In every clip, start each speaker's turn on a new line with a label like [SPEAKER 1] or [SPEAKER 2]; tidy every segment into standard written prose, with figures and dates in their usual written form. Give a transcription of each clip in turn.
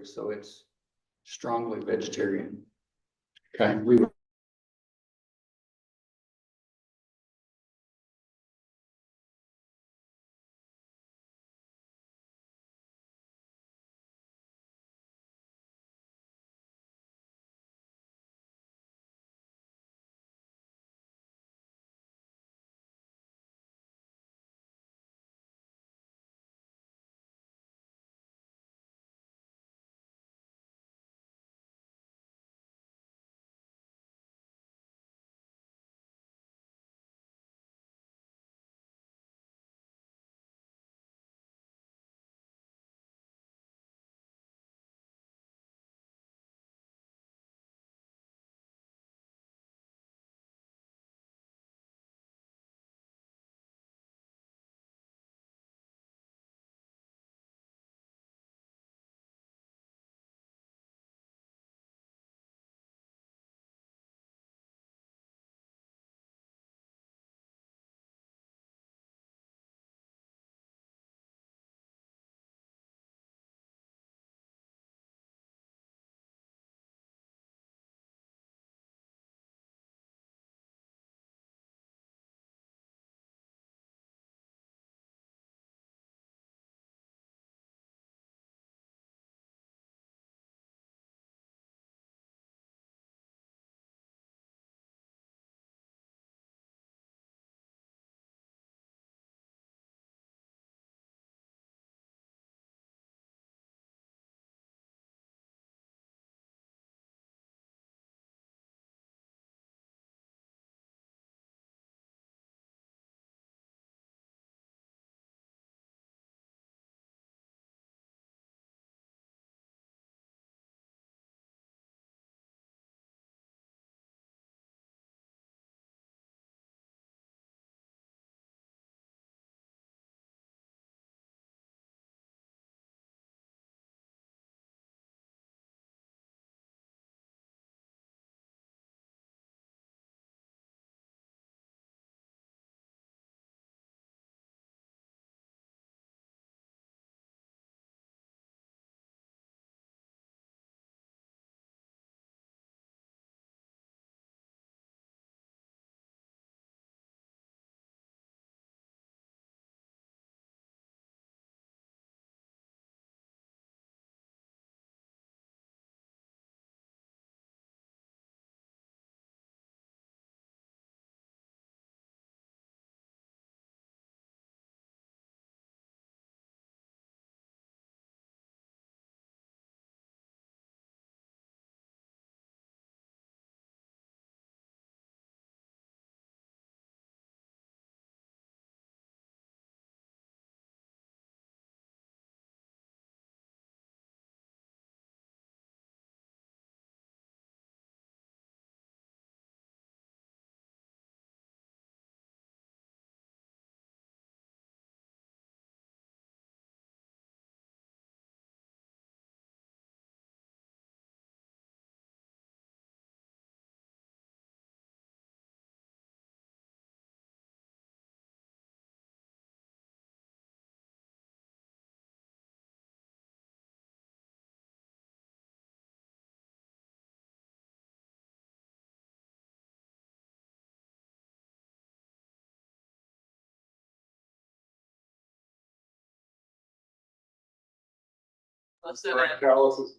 [SPEAKER 1] so it's strongly vegetarian.
[SPEAKER 2] Okay.
[SPEAKER 1] We would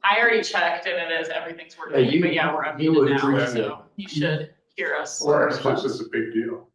[SPEAKER 3] I already checked and it is, everything's
[SPEAKER 1] Yeah,
[SPEAKER 3] working,
[SPEAKER 1] you-
[SPEAKER 3] but yeah, we're
[SPEAKER 1] you
[SPEAKER 3] unmuted
[SPEAKER 1] would
[SPEAKER 3] now,
[SPEAKER 1] appreciate
[SPEAKER 3] so you should hear us.
[SPEAKER 1] Or-
[SPEAKER 2] This is a big deal.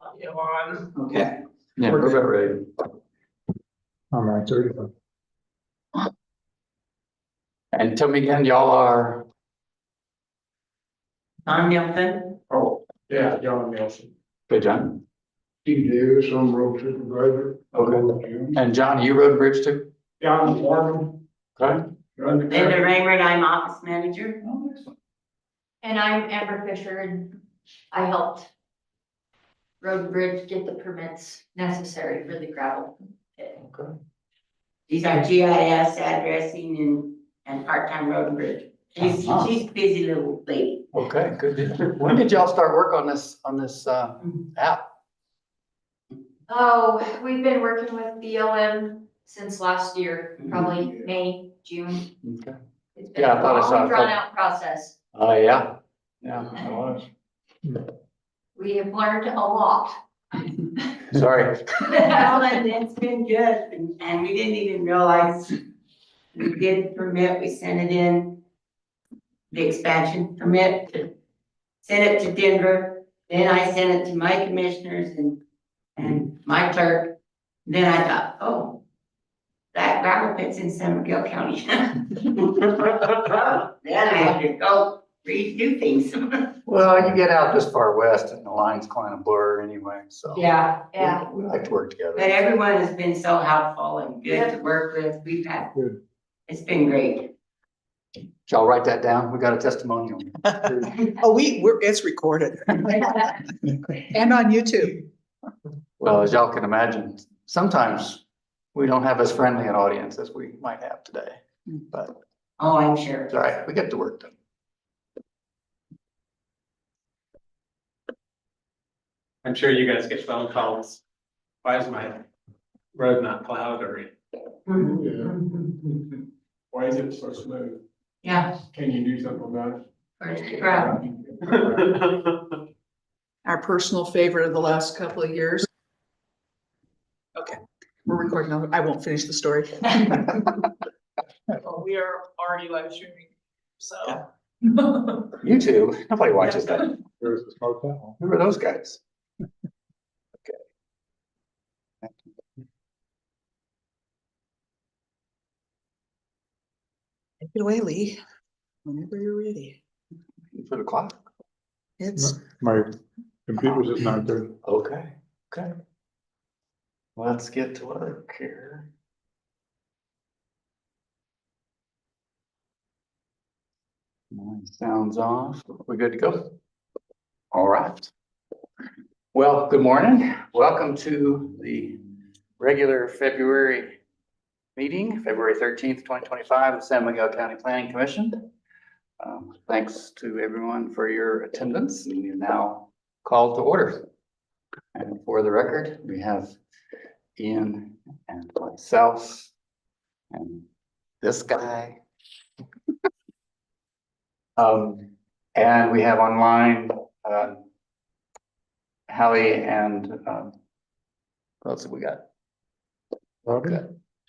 [SPEAKER 3] audio on.
[SPEAKER 4] Okay.
[SPEAKER 1] Yeah, we're about ready.
[SPEAKER 2] On 9:30.
[SPEAKER 1] And tell me again, y'all are,
[SPEAKER 4] Don Nelson,
[SPEAKER 1] oh,
[SPEAKER 2] Yeah, John Nelson.
[SPEAKER 1] good, John.
[SPEAKER 2] Steve Davis, I'm road supervisor.
[SPEAKER 1] Okay. And John, you rode bridge too?
[SPEAKER 2] John Foreman.
[SPEAKER 1] Okay.
[SPEAKER 4] Linda Raymond, I'm office manager.
[SPEAKER 1] Oh, excellent.
[SPEAKER 5] And I'm Amber Fisher and I helped Road and Bridge get the permits necessary for the gravel pit.
[SPEAKER 1] Okay.
[SPEAKER 4] She's our GIS addressing and part-time road and bridge. She's a busy little lady.
[SPEAKER 1] Okay, good deal. When did y'all start work on this, app?
[SPEAKER 5] Oh, we've been working with BLM since last year, probably May, June.
[SPEAKER 1] Okay.
[SPEAKER 5] It's been
[SPEAKER 1] Yeah, I
[SPEAKER 5] a
[SPEAKER 1] thought I saw a
[SPEAKER 5] long, drawn out process.
[SPEAKER 1] Oh, yeah. Yeah, it was.
[SPEAKER 5] We have learned a lot.
[SPEAKER 1] Sorry.
[SPEAKER 4] Well, and it's been good, and we didn't even realize we did permit, we sent it in. The expansion permit, sent it to Denver, then I sent it to my commissioners and my clerk. Then I thought, oh, that gravel pit's in San Miguel County. Then I had to go redo things.
[SPEAKER 1] Well, you get out this far west and the lines kind of blur anyway, so.
[SPEAKER 4] Yeah,
[SPEAKER 5] Yeah.
[SPEAKER 1] We like to work
[SPEAKER 4] but
[SPEAKER 1] together.
[SPEAKER 4] everyone has been so helpful and good to work with,
[SPEAKER 2] Good.
[SPEAKER 4] it's been great.
[SPEAKER 1] Shall I write that down? We got a testimonial.
[SPEAKER 6] Oh, it's recorded and on YouTube.
[SPEAKER 1] Well, as y'all can imagine, sometimes we don't have as friendly an audience as we might have today, but
[SPEAKER 4] Oh, I'm sure.
[SPEAKER 1] it's all right. We get to work done.
[SPEAKER 7] I'm sure you guys get phone calls. Why is my road not plowed or?
[SPEAKER 2] Why is it so smooth?
[SPEAKER 4] Yeah.
[SPEAKER 2] Can you do something about
[SPEAKER 4] First gravel.
[SPEAKER 2] it?
[SPEAKER 6] Our personal favorite of the last couple of years. Okay, we're recording. I won't finish the story.
[SPEAKER 3] Well, we are already live streaming, so.
[SPEAKER 1] YouTube, nobody watches that.
[SPEAKER 2] There's the smoke out.
[SPEAKER 1] Who are those guys?
[SPEAKER 6] Take it away, Lee, whenever you're ready.
[SPEAKER 1] For the clock.
[SPEAKER 6] It's,
[SPEAKER 2] My computer's at 9:30.
[SPEAKER 1] Okay, okay. Let's get to work here. My sound's off. We're good to go? All right. Well, good morning. Welcome to the regular February meeting, February 13th, 2025, of the San Miguel County Planning Commission. Thanks to everyone for your attendance, and we are now called to order. And for the record, we have Ian and myself and this guy. And we have online, Hallie and, what else have we got?
[SPEAKER 2] Okay.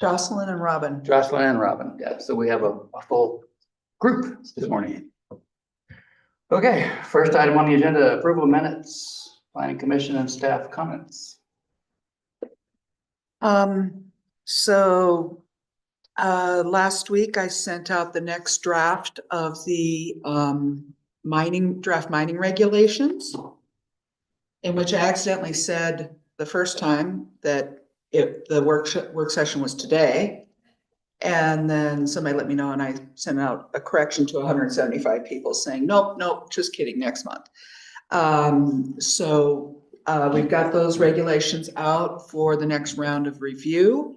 [SPEAKER 6] Jocelyn and Robin.
[SPEAKER 1] Jocelyn and Robin, yeah, so we have a full group this morning. Okay, first item on the agenda, approval of minutes, planning commission and staff comments.
[SPEAKER 6] Last week I sent out the next draft of the draft mining regulations, in which I accidentally said the first time that the work session was today. And then somebody let me know and I sent out a correction to 175 people saying, nope, just kidding, next month. We've got those regulations out for the next round of review.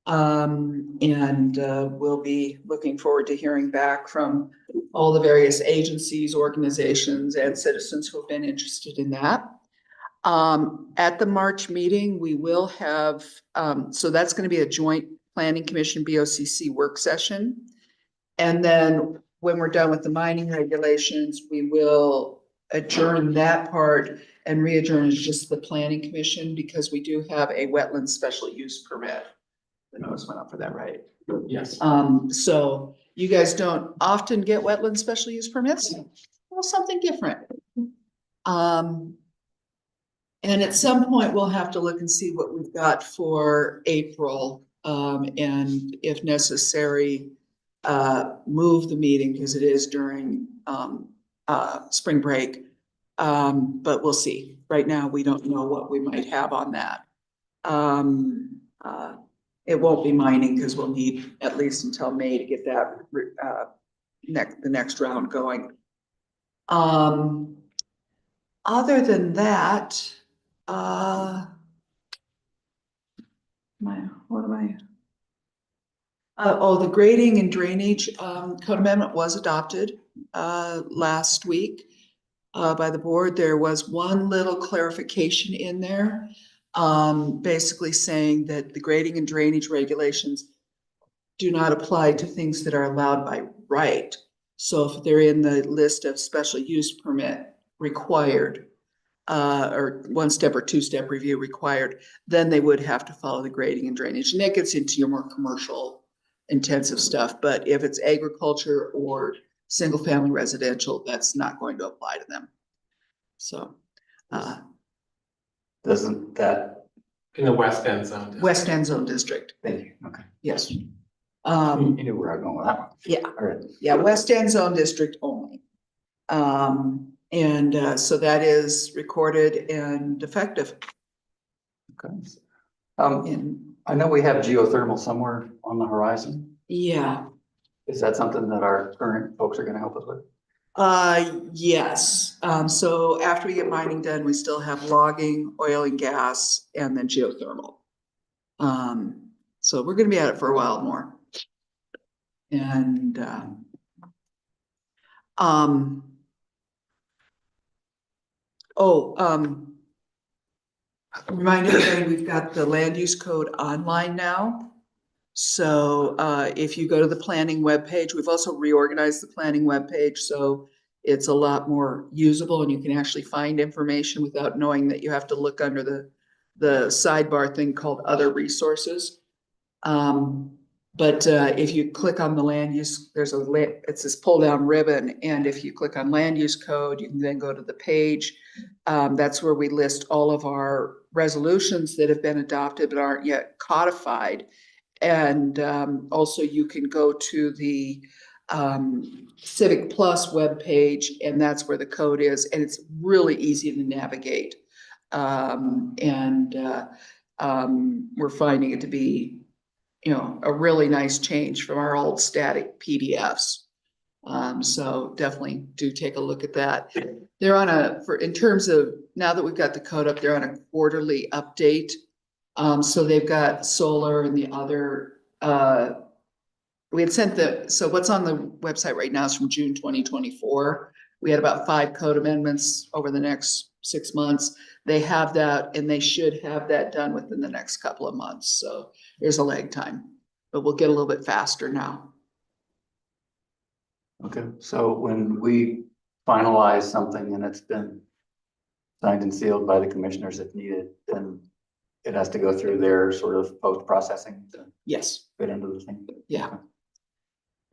[SPEAKER 6] We'll be looking forward to hearing back from all the various agencies, organizations, and citizens who have been interested in that. At the March meeting, we will have, so that's going to be a joint Planning Commission BOCC work session. And then when we're done with the mining regulations, we will adjourn that part and re-adjourn as just the Planning Commission, because we do have a wetland special use permit. The notice went out for that, right?
[SPEAKER 7] Yes.
[SPEAKER 6] So you guys don't often get wetland special use permits? Well, something different. And at some point, we'll have to look and see what we've got for April, and if necessary, move the meeting because it is during, spring break. But we'll see. Right now, we don't know what we might have on that. It won't be mining because we'll need at least until May to get that, the next round going. Other than that, the grading and drainage, code amendment was adopted, last week, by the board. There was one little clarification in there, basically saying that the grading and drainage regulations do not apply to things that are allowed by right. So if they're in the list of special use permit required, or one step or two step review required, then they would have to follow the grading and drainage. And that gets into your more commercial intensive stuff. But if it's agriculture or single family residential, that's not going to apply to them. So,
[SPEAKER 1] Doesn't that,
[SPEAKER 7] In the West End zone. district.
[SPEAKER 6] West End Zone District,
[SPEAKER 1] thank you, okay.
[SPEAKER 6] yes.
[SPEAKER 1] You
[SPEAKER 6] Um,
[SPEAKER 1] knew where I was going with that one.
[SPEAKER 6] yeah.
[SPEAKER 1] All right.
[SPEAKER 6] Yeah, West End Zone District only. So that is recorded and effective
[SPEAKER 1] Okay.
[SPEAKER 6] in,
[SPEAKER 1] I know we have geothermal somewhere on the horizon.
[SPEAKER 6] yeah.
[SPEAKER 1] Is that something that our current folks are gonna help us with?
[SPEAKER 6] Yes, so after we get mining done, we still have logging, oil and gas, and then geothermal. So we're gonna be at it for a while more. And, remind everybody, we've got the land use code online now. So, if you go to the planning webpage, we've also reorganized the planning webpage, so it's a lot more usable and you can actually find information without knowing that you have to look under the sidebar thing called other resources. But if you click on the land use, it's this pull down ribbon. And if you click on land use code, you can then go to the page. That's where we list all of our resolutions that have been adopted but aren't yet codified. And also you can go to the Civic Plus webpage, and that's where the code is. And it's really easy to navigate. We're finding it to be, a really nice change from our old static PDFs. So definitely do take a look at that. They're on in terms of, now that we've got the code up, they're on a quarterly update. So they've got solar and the other, we had sent so what's on the website right now is from June 2024. We had about 5 code amendments over the next 6 months. They have that, and they should have that done within the next couple of months. So there's a lag time, but we'll get a little bit faster now.
[SPEAKER 1] Okay, so when we finalize something and it's been signed and sealed by the commissioners if needed, then it has to go through their sort of post-processing to
[SPEAKER 6] Yes,
[SPEAKER 1] fit into the thing.
[SPEAKER 6] yeah.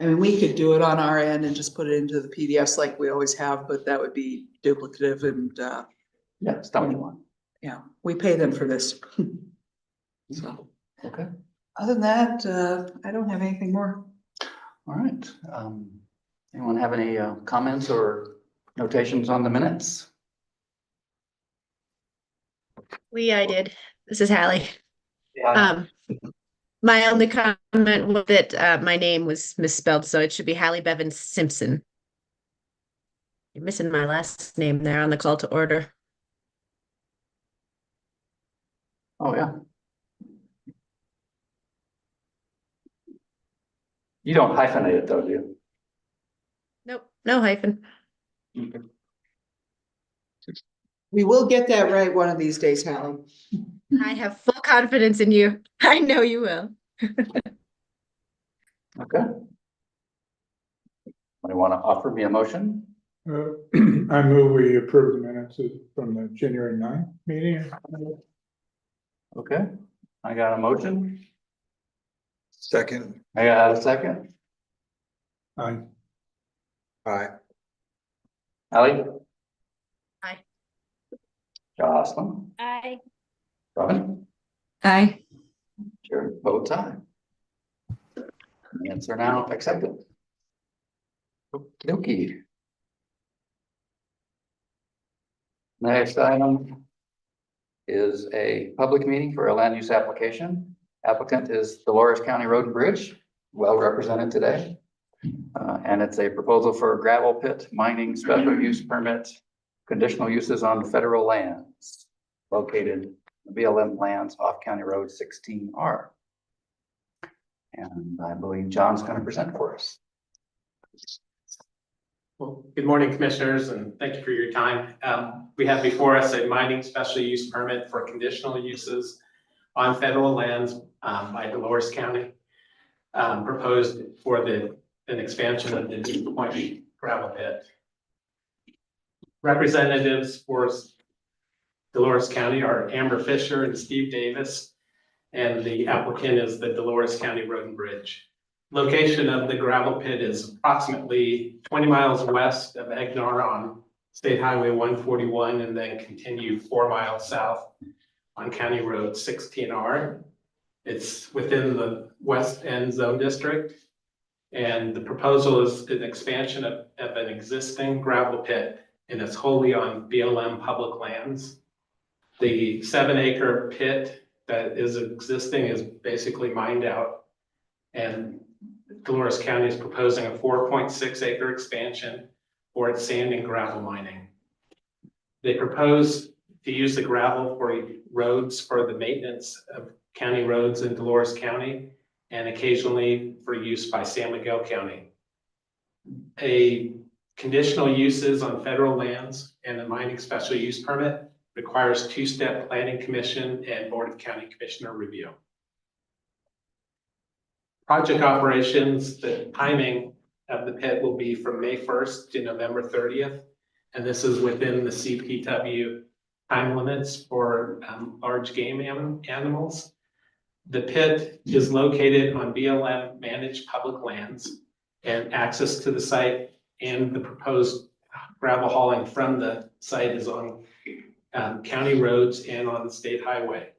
[SPEAKER 6] I mean, we could do it on our end and just put it into the PDFs like we always have, but that would be duplicative and,
[SPEAKER 1] Yeah, it's not what you want.
[SPEAKER 6] yeah, we pay them for this. So,
[SPEAKER 1] Okay,
[SPEAKER 6] other than that, I don't have anything more.
[SPEAKER 1] all right. Anyone have any comments or notations on the minutes?
[SPEAKER 8] I did. This is Hallie.
[SPEAKER 1] Yeah.
[SPEAKER 8] My only comment was that my name was misspelled, so it should be Hallie Bevan Simpson. You're missing my last name there on the call to order.
[SPEAKER 1] Oh, yeah. You don't hyphenate it though, do you?
[SPEAKER 8] Nope, no hyphen.
[SPEAKER 6] We will get that right one of these days, Hallie.
[SPEAKER 8] I have full confidence in you. I know you will.
[SPEAKER 1] Okay. I want to offer me a motion.
[SPEAKER 2] I move we approve the minutes from the January 9th meeting.
[SPEAKER 1] Okay, I got a motion.
[SPEAKER 9] Second,
[SPEAKER 1] I got a second.
[SPEAKER 2] Aye.
[SPEAKER 9] aye.
[SPEAKER 1] Ally?
[SPEAKER 8] Aye.
[SPEAKER 1] Jocelyn,
[SPEAKER 10] Aye.
[SPEAKER 1] Robin,
[SPEAKER 8] Aye.
[SPEAKER 1] Chair votes aye. Minutes are now accepted. Okey-dokey. Next item is a public meeting for a land use application. Applicant is Dolores County Road and Bridge, well represented today. And it's a proposal for a gravel pit mining special use permit, conditional uses on federal lands located in BLM lands off County Road 16R. And I believe John's going to present for us.
[SPEAKER 7] Well, good morning, commissioners, and thank you for your time. We have before us a mining special use permit for conditional uses on federal lands by Dolores County. Proposed for an expansion of the Deep Point gravel pit. Representatives for Dolores County are Amber Fisher and Steve Davis, and the applicant is the Dolores County Road and Bridge. Location of the gravel pit is approximately 20 miles west of Egnar on State Highway 141, and then continue 4 miles south on County Road 16R. It's within the West End Zone District. And the proposal is an expansion of an existing gravel pit, and it's wholly on BLM public lands. The 7-acre pit that is existing is basically mined out. And Dolores County is proposing a 4.6 acre expansion for its sand and gravel mining. They propose to use the gravel for roads for the maintenance of county roads in Dolores County and occasionally for use by San Miguel County. A conditional uses on federal lands and a mining special use permit requires 2-step planning commission and board of county commissioner review. Project operations, the timing of the pit will be from May 1st to November 30th. And this is within the CPW time limits for large game animals. The pit is located on BLM managed public lands, and access to the site and the proposed gravel hauling from the site is on county roads and on the state highway.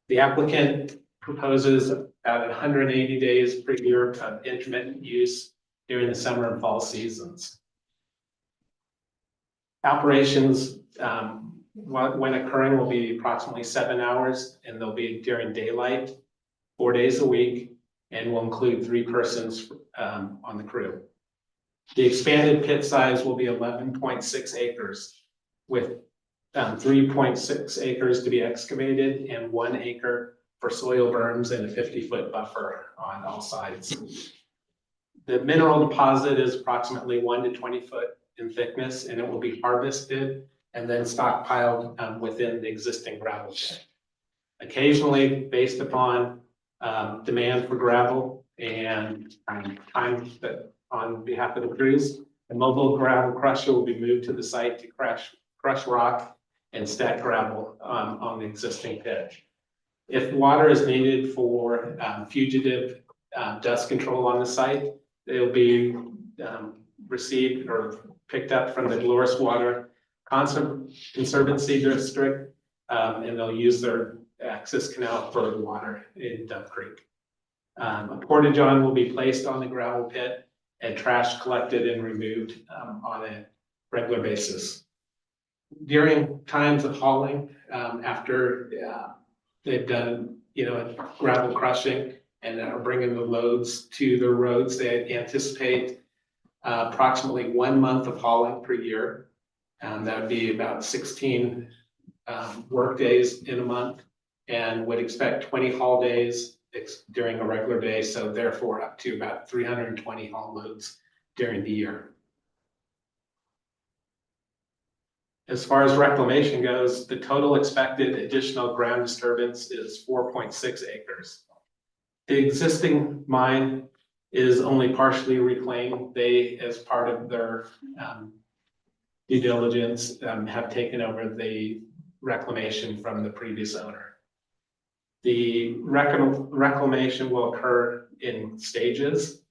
[SPEAKER 7] The applicant proposes about 180 days per year of intermittent use during the summer and fall seasons. Operations when occurring will be approximately 7 hours, and they'll be during daylight, 4 days a week, and will include 3 persons on the crew. The expanded pit size will be 11.6 acres with 3.6 acres to be excavated and 1 acre for soil berms and a 50-foot buffer on all sides. The mineral deposit is approximately 1 to 20 foot in thickness, and it will be harvested and then stockpiled within the existing gravel pit. Occasionally, based upon demand for gravel and time that on behalf of the crews, a mobile gravel crusher will be moved to the site to crush rock and stack gravel on the existing pit. If water is needed for fugitive dust control on the site, they'll be received or picked up from the Dolores Water Conservancy District, and they'll use their access canal for the water in Dove Creek. A porta-john will be placed on the gravel pit and trash collected and removed on a regular basis. During times of hauling, after they've done, gravel crushing and are bringing the loads to the roads, they anticipate approximately 1 month of hauling per year. That would be about 16 work days in a month, and would expect 20 haul days during a regular day. So therefore up to about 320 haul loads during the year. As far as reclamation goes, the total expected additional ground disturbance is 4.6 acres. The existing mine is only partially reclaimed. They, as part of their due diligence, have taken over the reclamation from the previous owner. The reclamation will occur in stages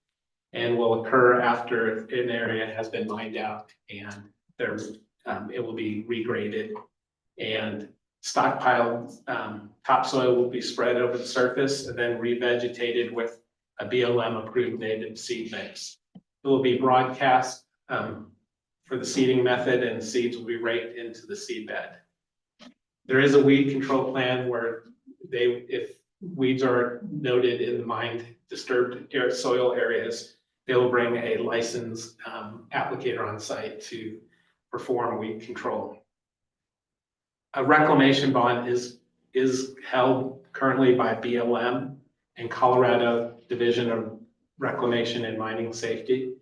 [SPEAKER 7] and will occur after an area has been mined out, and it will be regraded And stockpiled topsoil will be spread over the surface and then revegetated with a BLM approved native seed mix. It will be broadcast for the seeding method, and seeds will be raked into the seed bed. There is a weed control plan where if weeds are noted in the mined disturbed soil areas, they will bring a licensed applicator on site to perform weed control. A reclamation bond is held currently by BLM and Colorado Division of Reclamation and Mining Safety.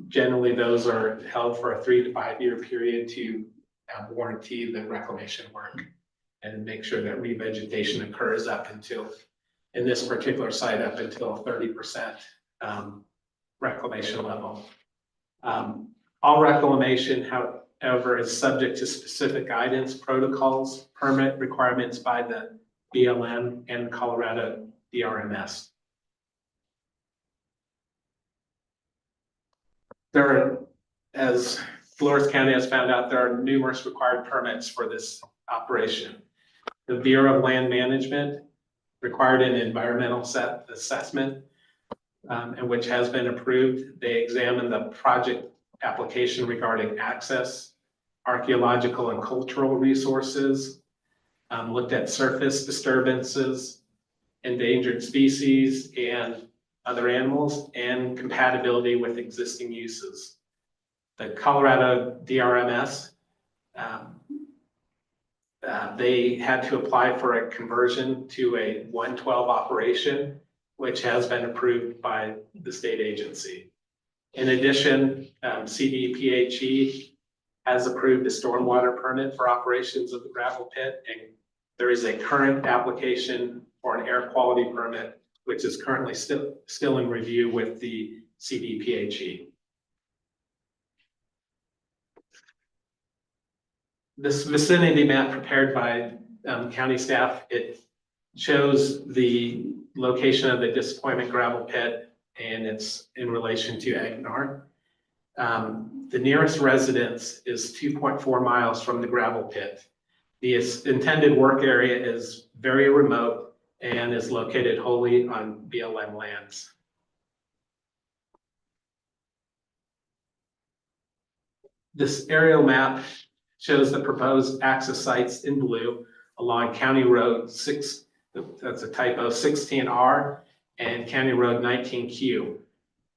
[SPEAKER 7] Generally, those are held for a 3 to 5 year period to warranty the reclamation work and make sure that revegetation occurs up until, in this particular site, up until 30% reclamation level. All reclamation, however, is subject to specific guidance, protocols, permit requirements by the BLM and Colorado DRMS. There are, as Dolores County has found out, there are numerous required permits for this operation. The Bureau of Land Management required an environmental assessment, and which has been approved. They examined the project application regarding access, archaeological and cultural resources, looked at surface disturbances, endangered species and other animals, and compatibility with existing uses. The Colorado DRMS, they had to apply for a conversion to a 112 operation, which has been approved by the state agency. In addition, CDPHE has approved a stormwater permit for operations of the gravel pit, and there is a current application for an air quality permit, which is currently still in review with the CDPHE. This vicinity map prepared by county staff, it shows the location of the Disappointment gravel pit, and it's in relation to Agnar. The nearest residence is 2.4 miles from the gravel pit. The intended work area is very remote and is located wholly on BLM lands. This aerial map shows the proposed access sites in blue along County Road 6, that's a typo, 16R, and County Road 19Q.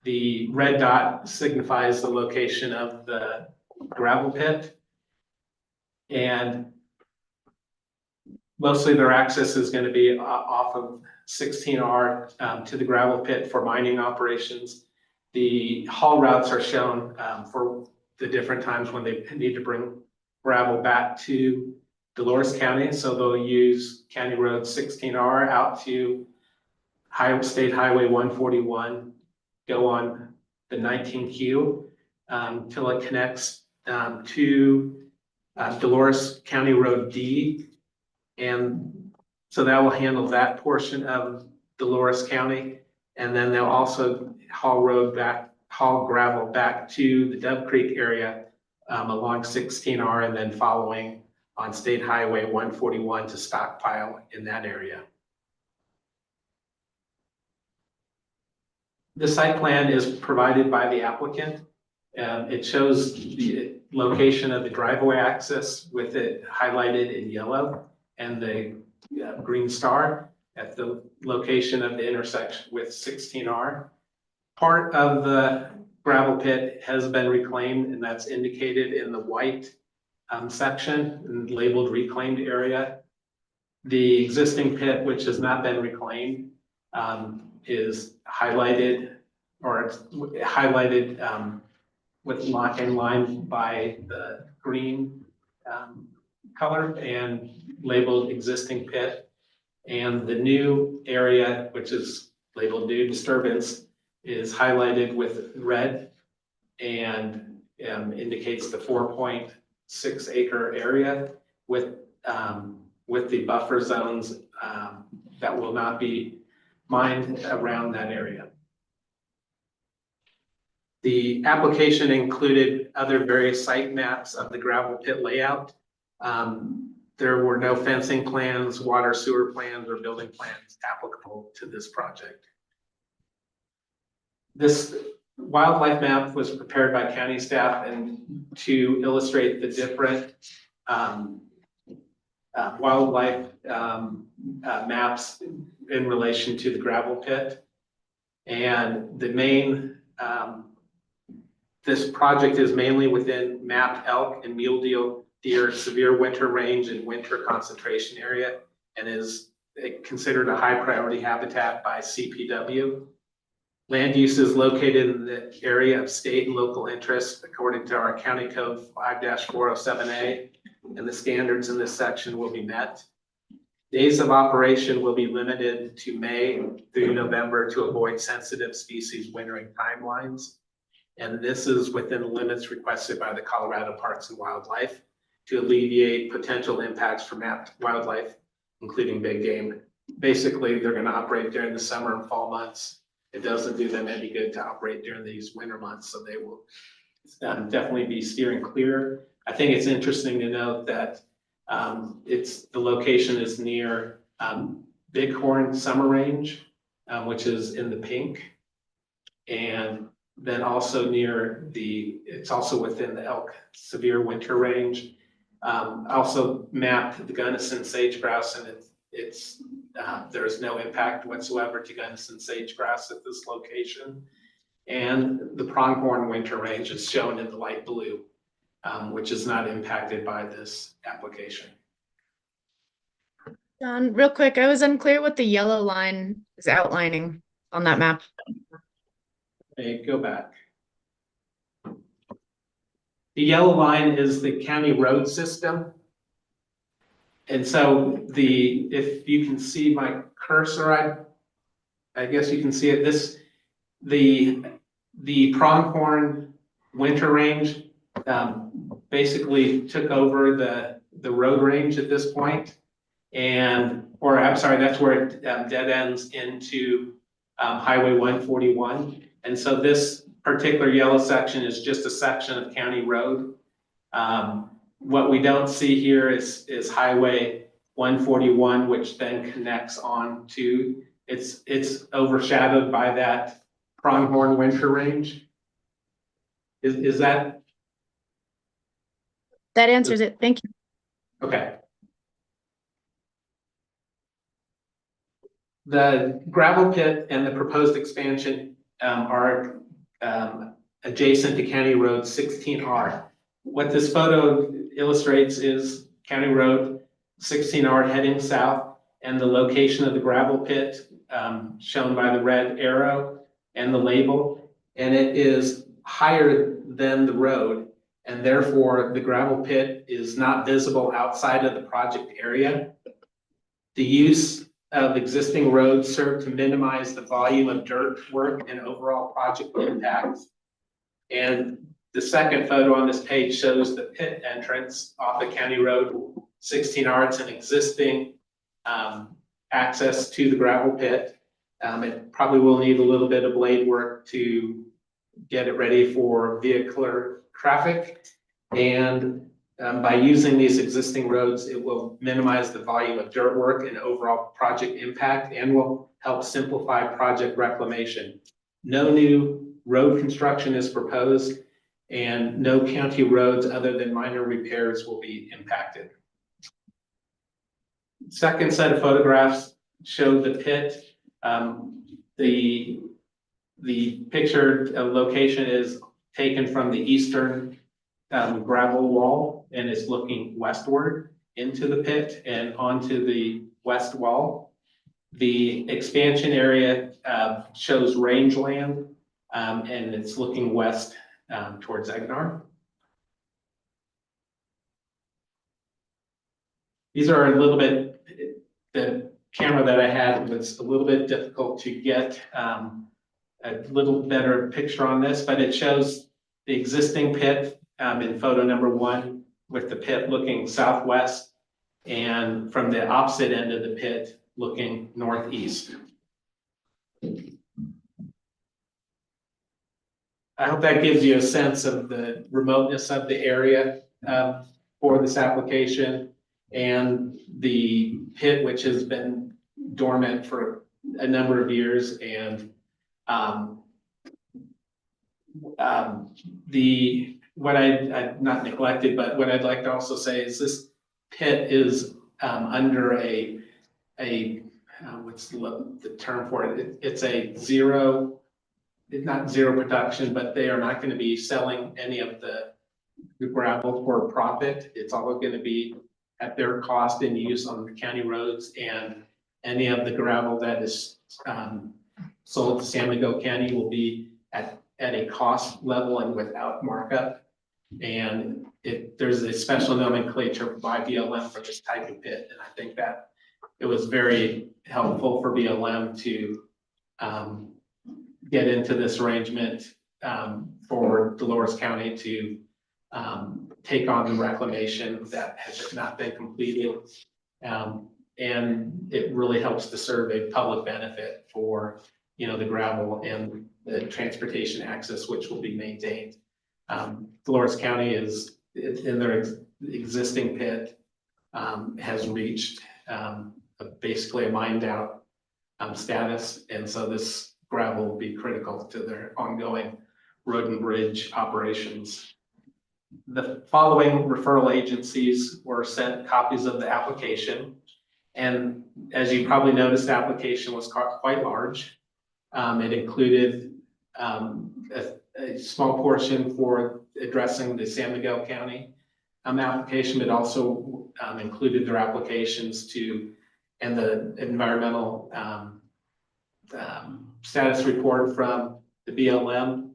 [SPEAKER 7] The red dot signifies the location of the gravel pit, and mostly their access is going to be off of 16R to the gravel pit for mining operations. The haul routes are shown for the different times when they need to bring gravel back to Dolores County. So they'll use County Road 16R out to State Highway 141, go on the 19Q till it connects to Dolores County Road D. And so that will handle that portion of Dolores County. And then they'll also haul gravel back to the Dove Creek area along 16R, and then following on State Highway 141 to stockpile in that area. The site plan is provided by the applicant. It shows the location of the driveway access with it highlighted in yellow, and the green star at the location of the intersection with 16R. Part of the gravel pit has been reclaimed, and that's indicated in the white section labeled reclaimed area. The existing pit, which has not been reclaimed, is highlighted, or it's highlighted with in line by the green color and labeled existing pit. And the new area, which is labeled new disturbance, is highlighted with red and indicates the 4.6 acre area with the buffer zones that will not be mined around that area. The application included other various site maps of the gravel pit layout. There were no fencing plans, water sewer plans, or building plans applicable to this project. This wildlife map was prepared by county staff and to illustrate the different wildlife maps in relation to the gravel pit. And the main, this project is mainly within mapped elk and mule deer severe winter range and winter concentration area, and is considered a high priority habitat by CPW. Land use is located in the area of state and local interest according to our county code 5-407A, and the standards in this section will be met. Days of operation will be limited to May through November to avoid sensitive species wintering timelines. And this is within the limits requested by the Colorado Parks and Wildlife to alleviate potential impacts for mapped wildlife, including big game. Basically, they're going to operate during the summer and fall months. It doesn't do them any good to operate during these winter months, so they will definitely be steering clear. I think it's interesting to note that the location is near Bighorn Summer Range, which is in the pink, and then also near it's also within the elk severe winter range. Also mapped the Gunnison sage grouse, and there's no impact whatsoever to Gunnison sage grouse at this location. And the pronghorn winter range is shown in the light blue, which is not impacted by this application.
[SPEAKER 8] John, real quick, I was unclear what the yellow line is outlining on that map.
[SPEAKER 7] Okay, go back. The yellow line is the county road system. And so if you can see my cursor, I guess you can see it. The pronghorn winter range basically took over the road range at this point. I'm sorry, that's where it dead ends into Highway 141. And so this particular yellow section is just a section of county road. What we don't see here is Highway 141, which then connects on to, it's overshadowed by that pronghorn winter range. Is that?
[SPEAKER 8] That answers it. Thank you.
[SPEAKER 7] Okay. The gravel pit and the proposed expansion are adjacent to County Road 16R. What this photo illustrates is County Road 16R heading south, and the location of the gravel pit shown by the red arrow and the label. And it is higher than the road, and therefore the gravel pit is not visible outside of the project area. The use of existing roads serve to minimize the volume of dirt work and overall project impact. And the second photo on this page shows the pit entrance off of County Road 16R. It's an existing access to the gravel pit. It probably will need a little bit of blade work to get it ready for vehicular traffic. And by using these existing roads, it will minimize the volume of dirt work and overall project impact, and will help simplify project reclamation. No new road construction is proposed, and no county roads other than minor repairs will be impacted. Second set of photographs show the pit. The pictured location is taken from the eastern gravel wall, and is looking westward into the pit and onto the west wall. The expansion area shows rangeland, and it's looking west towards Egnar. These are a little bit, the camera that I had was a little bit difficult to get a little better picture on this, but it shows the existing pit in photo number 1, with the pit looking southwest, and from the opposite end of the pit looking northeast. I hope that gives you a sense of the remoteness of the area. for this application. And the pit, which has been dormant for a number of years, and what I not neglected, but what I'd like to also say is this pit is under what's the term for it? It's a zero, not zero production, but they are not going to be selling any of the gravel for profit. It's all going to be at their cost and use on the county roads, and any of the gravel that is sold to San Miguel County will be at a cost level and without markup. And there's a special nomenclature by BLM for this type of pit, and I think that it was very helpful for BLM to get into this arrangement for Dolores County to take on the reclamation that has not been completed. And it really helps to serve a public benefit for, the gravel and the transportation access, which will be maintained. Dolores County is in their existing pit, has reached basically a mined out status. And so this gravel will be critical to their ongoing road and bridge operations. The following referral agencies were sent copies of the application. And as you probably noticed, the application was quite large. It included a small portion for addressing the San Miguel County application, but also included their applications and the environmental status report from the BLM,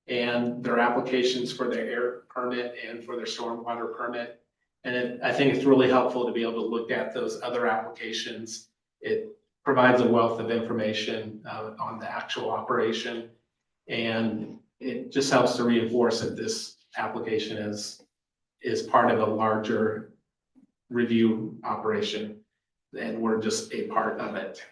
[SPEAKER 7] and their applications for their air permit and for their stormwater permit. And I think it's really helpful to be able to look at those other applications. It provides a wealth of information on the actual operation. And it just helps to reinforce that this application is part of a larger review operation, and we're just a part of it.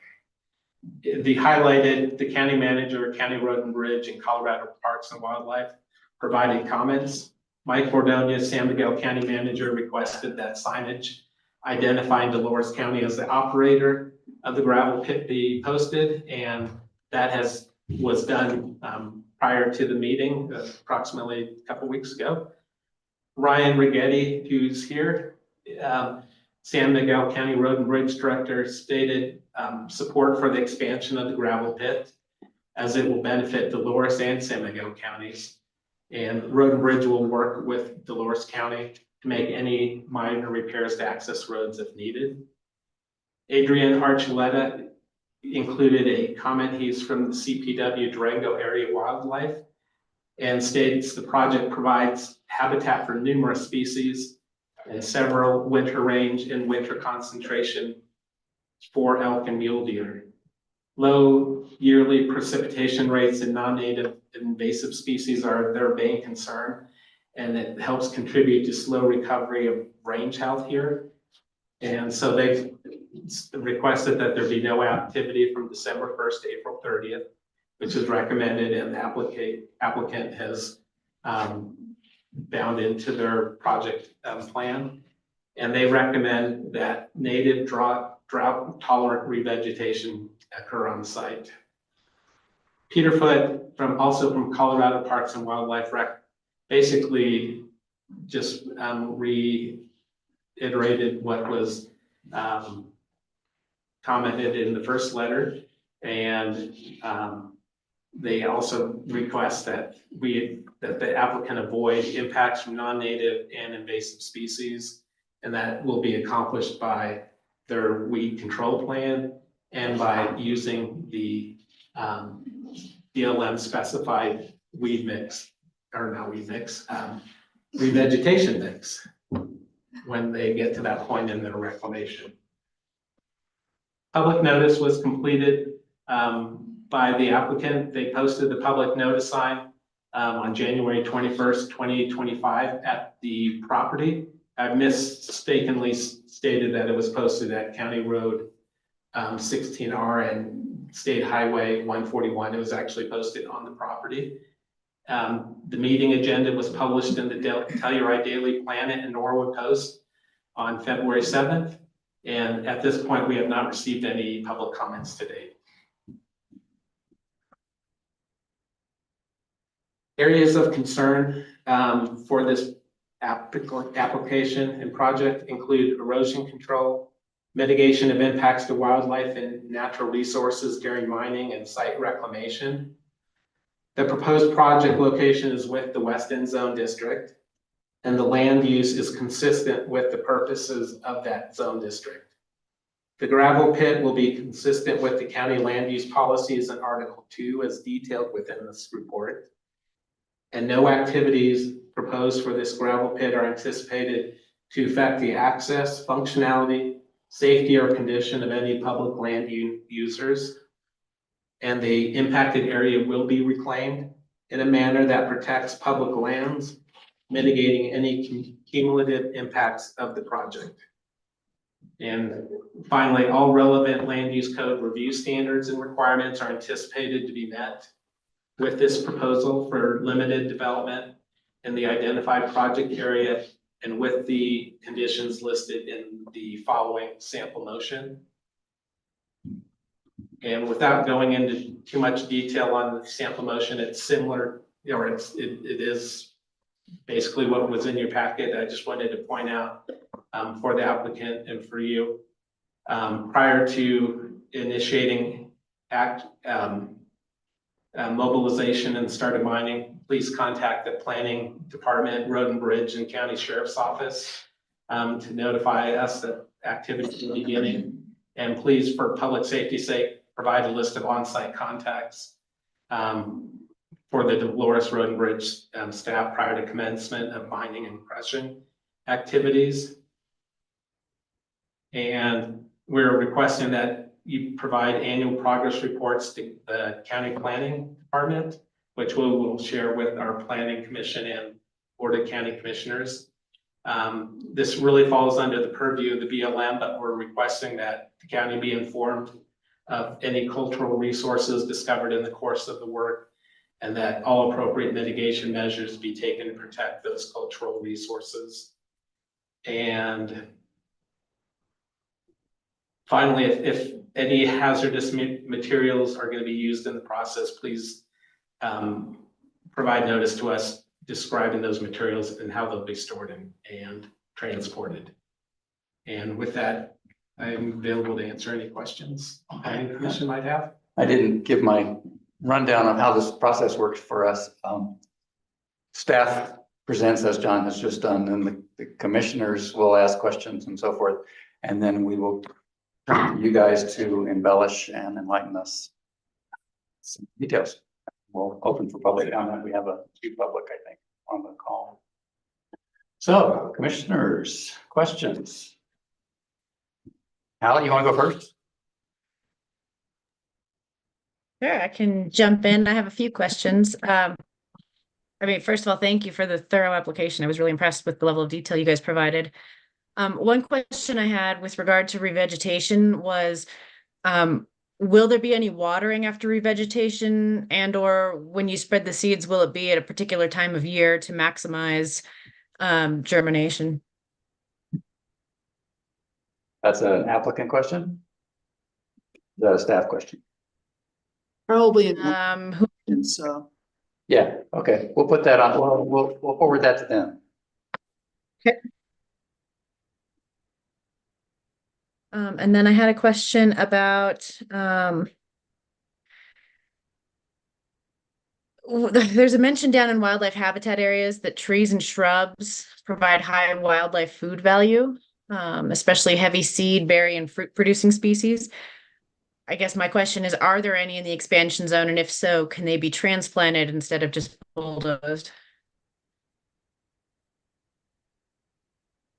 [SPEAKER 7] The highlighted, the county manager, County Road and Bridge, and Colorado Parks and Wildlife provided comments. Mike Bordonia, San Miguel County Manager, requested that signage identifying Dolores County as the operator of the gravel pit be posted, and that was done prior to the meeting, approximately a couple weeks ago. Ryan Rigetti, who's here, San Miguel County Road and Bridge Director, stated support for the expansion of the gravel pit, as it will benefit Dolores and San Miguel counties. And Road and Bridge will work with Dolores County to make any minor repairs to access roads if needed. Adrian Archuleta included a comment. He's from the CPW Durango Area Wildlife, and states the project provides habitat for numerous species and several winter range and winter concentration for elk and mule deer. Low yearly precipitation rates in non-native invasive species are their main concern, and it helps contribute to slow recovery of range health here. And so they've requested that there be no activity from December 1st to April 30th, which is recommended, and the applicant has bound into their project plan. And they recommend that native drought tolerant revegetation occur on the site. Peter Foote, also from Colorado Parks and Wildlife, basically just reiterated what was commented in the first letter, and they also request that the applicant avoid impacts from non-native and invasive species, and that will be accomplished by their weed control plan and by using the BLM specified weed mix, or not weed mix, revegetation mix when they get to that point in their reclamation. Public notice was completed by the applicant. They posted the public notice sign on January 21st, 2025 at the property. I mistakenly stated that it was posted at County Road 16R and State Highway 141. It was actually posted on the property. The meeting agenda was published in the Telluride Daily Planet and Norwood Post on February 7th. And at this point, we have not received any public comments to date. Areas of concern for this application and project include erosion control, mitigation of impacts to wildlife and natural resources during mining and site reclamation. The proposed project location is with the West End Zone District, and the land use is consistent with the purposes of that zone district. The gravel pit will be consistent with the county land use policies in Article 2 as detailed within this report. And no activities proposed for this gravel pit are anticipated to affect the access, functionality, safety, or condition of any public land users. And the impacted area will be reclaimed in a manner that protects public lands, mitigating any cumulative impacts of the project. And finally, all relevant land use code review standards and requirements are anticipated to be met with this proposal for limited development in the identified project area and with the conditions listed in the following sample motion. And without going into too much detail on the sample motion, it's similar, or it is basically what was in your packet. I just wanted to point out for the applicant and for you, prior to initiating mobilization and start of mining, please contact the planning department, road and bridge, and county sheriff's office to notify us that activity is beginning. And please, for public safety's sake, provide a list of on-site contacts for the Dolores Road and Bridge staff prior to commencement of mining and crushing activities. And we're requesting that you provide annual progress reports to the county planning department, which we will share with our planning commission and board of county commissioners. This really falls under the purview of the BLM, but we're requesting that the county be informed of any cultural resources discovered in the course of the work, and that all appropriate mitigation measures be taken to protect those cultural resources. And finally, if any hazardous materials are going to be used in the process, please provide notice to us describing those materials and how they'll be stored and transported. And with that, I'm available to answer any questions any commission might have.
[SPEAKER 1] I didn't give my rundown of how this process works for us. Staff presents as John has just done, and the commissioners will ask questions and so forth. And then we will turn to you guys to embellish and enlighten us some details. We'll open for public comment. We have a few public, I think, on the call. So, commissioners, questions? Hallie, you want to go first?
[SPEAKER 8] Sure, I can jump in. I have a few questions. I mean, first of all, thank you for the thorough application. I was really impressed with the level of detail you guys provided. One question I had with regard to revegetation was, will there be any watering after revegetation, and or when you spread the seeds, will it be at a particular time of year to maximize germination?
[SPEAKER 1] That's an applicant question? The staff question?
[SPEAKER 6] Probably
[SPEAKER 8] Who
[SPEAKER 6] in, so.
[SPEAKER 1] Yeah, okay, we'll put that on, we'll forward that to them.
[SPEAKER 8] And then I had a question about, there's a mention down in wildlife habitat areas that trees and shrubs provide high wildlife food value, especially heavy seed, berry, and fruit producing species. I guess my question is, are there any in the expansion zone? And if so, can they be transplanted instead of just bulldozed?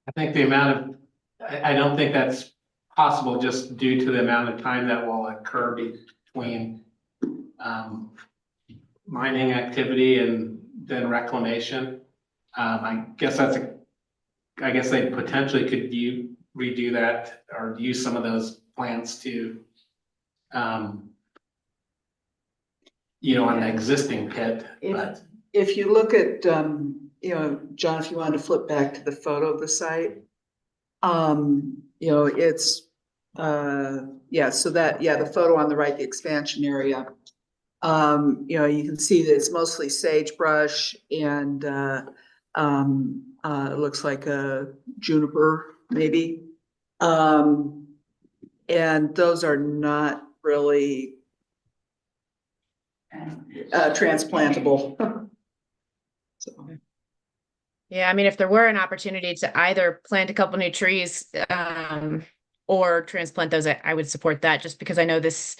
[SPEAKER 7] I think the amount of, I don't think that's possible just due to the amount of time that will occur between mining activity and then reclamation. I guess I guess they potentially could redo that or use some of those plants to, on the existing pit, but
[SPEAKER 6] if you look at, John, if you wanted to flip back to the photo of the site, it's, so that, the photo on the right, the expansion area. You can see that it's mostly sagebrush and, it looks like a juniper, maybe. And those are not really transplantable. So,
[SPEAKER 8] Yeah, I mean, if there were an opportunity to either plant a couple new trees, or transplant those, I would support that just because I know this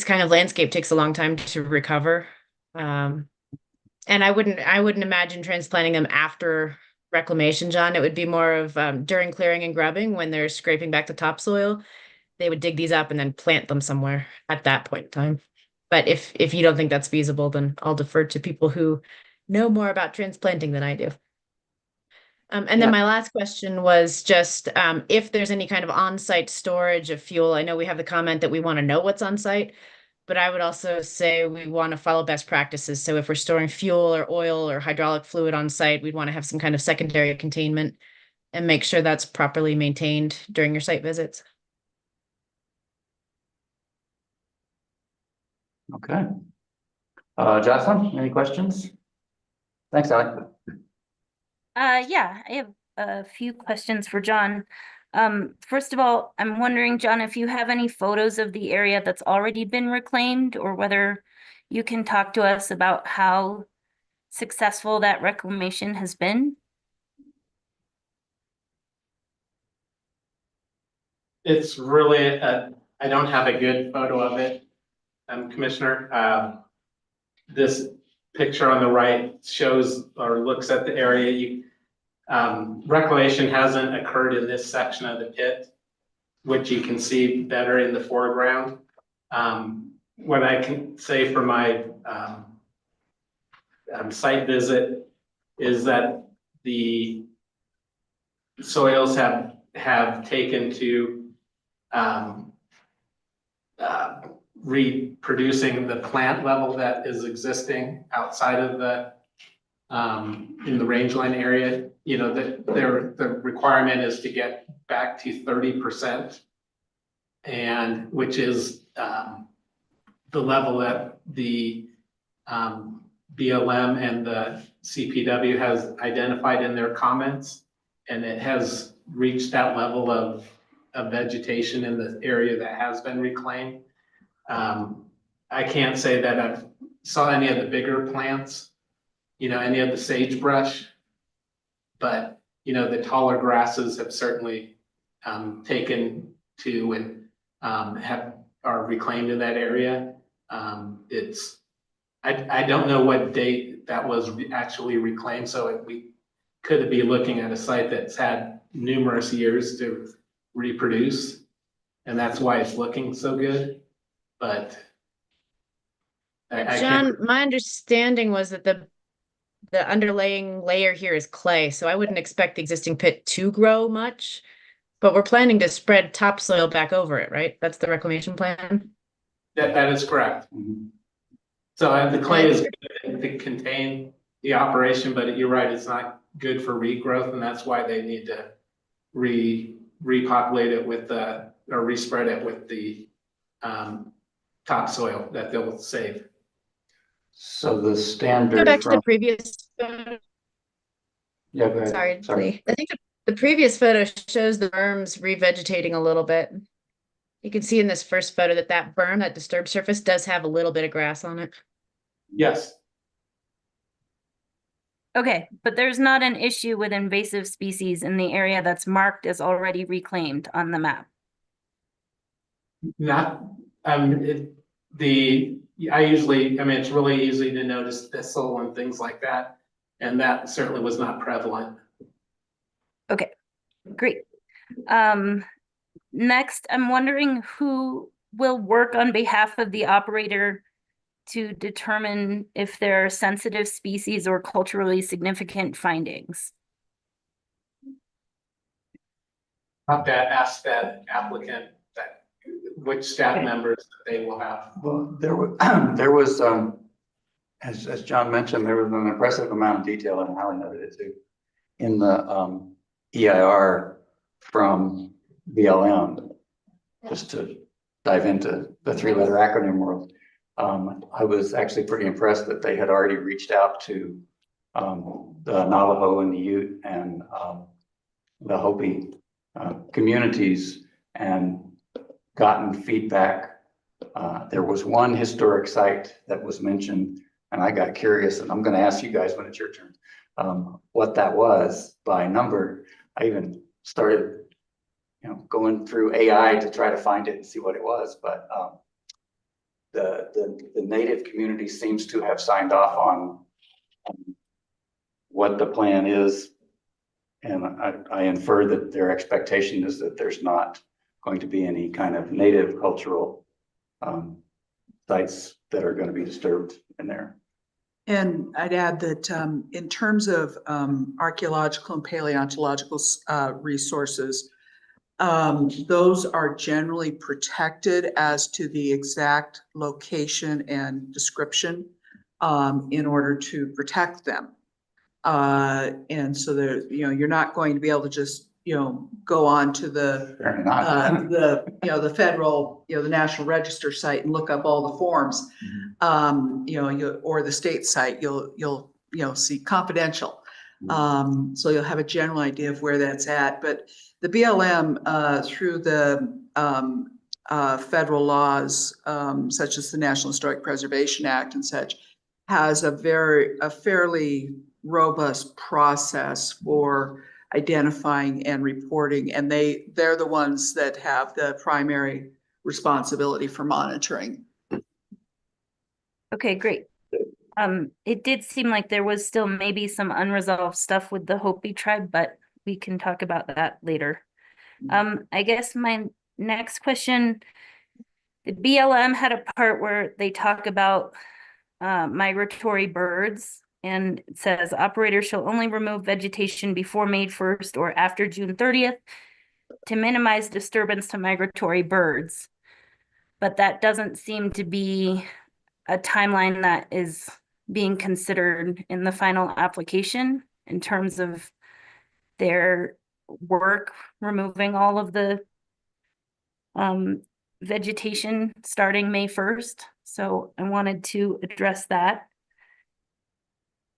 [SPEAKER 8] kind of landscape takes a long time to recover. And I wouldn't imagine transplanting them after reclamation, John. It would be more of, during clearing and grubbing when they're scraping back the topsoil. They would dig these up and then plant them somewhere at that point in time. But if you don't think that's feasible, then I'll defer to people who know more about transplanting than I do. And then my last question was just, if there's any kind of on-site storage of fuel. I know we have the comment that we want to know what's on site, but I would also say we want to follow best practices. So if we're storing fuel or oil or hydraulic fluid on site, we'd want to have some kind of secondary containment and make sure that's properly maintained during your site visits.
[SPEAKER 1] Okay. Jocelyn, any questions? Thanks, Alex.
[SPEAKER 10] Yeah, I have a few questions for John. First of all, I'm wondering, John, if you have any photos of the area that's already been reclaimed, or whether you can talk to us about how successful that reclamation has been?
[SPEAKER 7] It's really, I don't have a good photo of it, Commissioner. This picture on the right shows or looks at the area. Reclamation hasn't occurred in this section of the pit, which you can see better in the foreground. What I can say for my site visit is that the soils have taken to reproducing the plant level that is existing outside of the in the rangeland area. The requirement is to get back to 30%, and which is the level that the BLM and the CPW has identified in their comments, and it has reached that level of vegetation in the area that has been reclaimed. I can't say that I've saw any of the bigger plants, any of the sagebrush, but the taller grasses have certainly taken to and are reclaimed in that area. I don't know what date that was actually reclaimed, so we could be looking at a site that's had numerous years to reproduce, and that's why it's looking so good. But I
[SPEAKER 8] John,
[SPEAKER 7] can't.
[SPEAKER 8] my understanding was that the underlaying layer here is clay, so I wouldn't expect the existing pit to grow much, but we're planning to spread topsoil back over it, right? That's the reclamation plan?
[SPEAKER 7] That is correct. So the clay is good to contain the operation, but you're right, it's not good for regrowth, and that's why they need to repopulate it with or respread it with the topsoil that they'll save.
[SPEAKER 1] So the
[SPEAKER 8] Go
[SPEAKER 1] standard
[SPEAKER 8] back to
[SPEAKER 1] from,
[SPEAKER 8] the previous photo.
[SPEAKER 1] yeah, go ahead.
[SPEAKER 8] Sorry. I think the previous photo shows the berms revegetating a little bit. You can see in this first photo that berm, that disturbed surface, does have a little bit of grass on it.
[SPEAKER 7] Yes.
[SPEAKER 10] Okay, but there's not an issue with invasive species in the area that's marked as already reclaimed on the map.
[SPEAKER 7] Not, it's really easy to notice thistle and things like that. And that certainly was not prevalent.
[SPEAKER 10] Okay, great. Next, I'm wondering who will work on behalf of the operator to determine if there are sensitive species or culturally significant findings.
[SPEAKER 1] Uh,
[SPEAKER 7] I'll have to ask that applicant which staff members they will have.
[SPEAKER 1] Well, there was as John mentioned, there was an impressive amount of detail, and Hallie noted it too, in the EIR from BLM, just to dive into the three-letter acronym world. I was actually pretty impressed that they had already reached out to the Navajo and the Ute and the Hopi communities and gotten feedback. There was one historic site that was mentioned, and I got curious, and I'm going to ask you guys when it's your turn what that was by number. I even started, going through AI to try to find it and see what it was, but the native community seems to have signed off on what the plan is, and I infer that their expectation is that there's not going to be any kind of native cultural sites that are going to be disturbed in there.
[SPEAKER 6] And I'd add that in terms of archaeological and paleontological resources, those are generally protected as to the exact location and description in order to protect them. And so there, you're not going to be able to just, go on to the the federal, the National Register site and look up all the forms. Or the state site, you'll see confidential. So you'll have a general idea of where that's at. But the BLM, through the federal laws, such as the National Historic Preservation Act and such, has a fairly robust process for identifying and reporting, and they're the ones that have the primary responsibility for monitoring.
[SPEAKER 10] Okay, great. It did seem like there was still maybe some unresolved stuff with the Hopi tribe, but we can talk about that later. I guess my next question, the BLM had a part where they talk about migratory birds, and it says operators shall only remove vegetation before May 1st or after June 30th to minimize disturbance to migratory birds. But that doesn't seem to be a timeline that is being considered in the final application in terms of their work removing all of the vegetation starting May 1st. So I wanted to address that.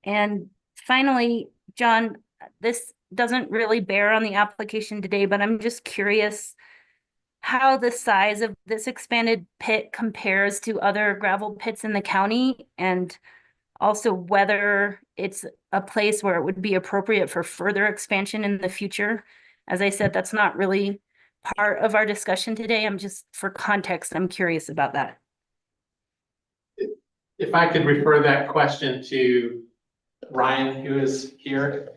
[SPEAKER 10] And finally, John, this doesn't really bear on the application today, but I'm just curious how the size of this expanded pit compares to other gravel pits in the county, and also whether it's a place where it would be appropriate for further expansion in the future. As I said, that's not really part of our discussion today. For context, I'm curious about that.
[SPEAKER 7] If I could refer that question to Ryan, who is here,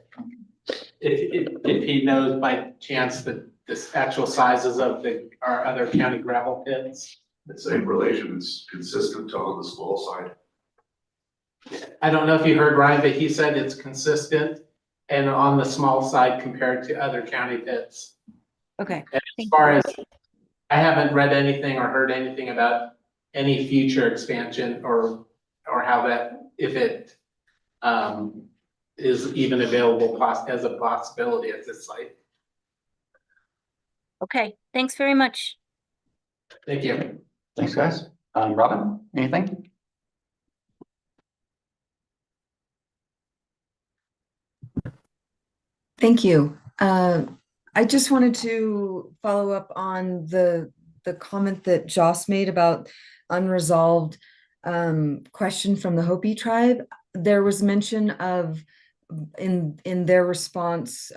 [SPEAKER 7] if he knows by chance that this actual sizes of our other county gravel pits.
[SPEAKER 11] The same relation is consistent on the small side.
[SPEAKER 7] I don't know if you heard Ryan, but he said it's consistent and on the small side compared to other county pits.
[SPEAKER 10] Okay.
[SPEAKER 7] And as far as, I haven't read anything or heard anything about any future expansion or how that, if it is even available as a possibility at this site.
[SPEAKER 10] Okay, thanks very much.
[SPEAKER 7] Thank you.
[SPEAKER 1] Thanks, guys. Robin, anything?
[SPEAKER 12] Thank you. I just wanted to follow up on the comment that Joss made about unresolved question from the Hopi tribe. There was mention of in their response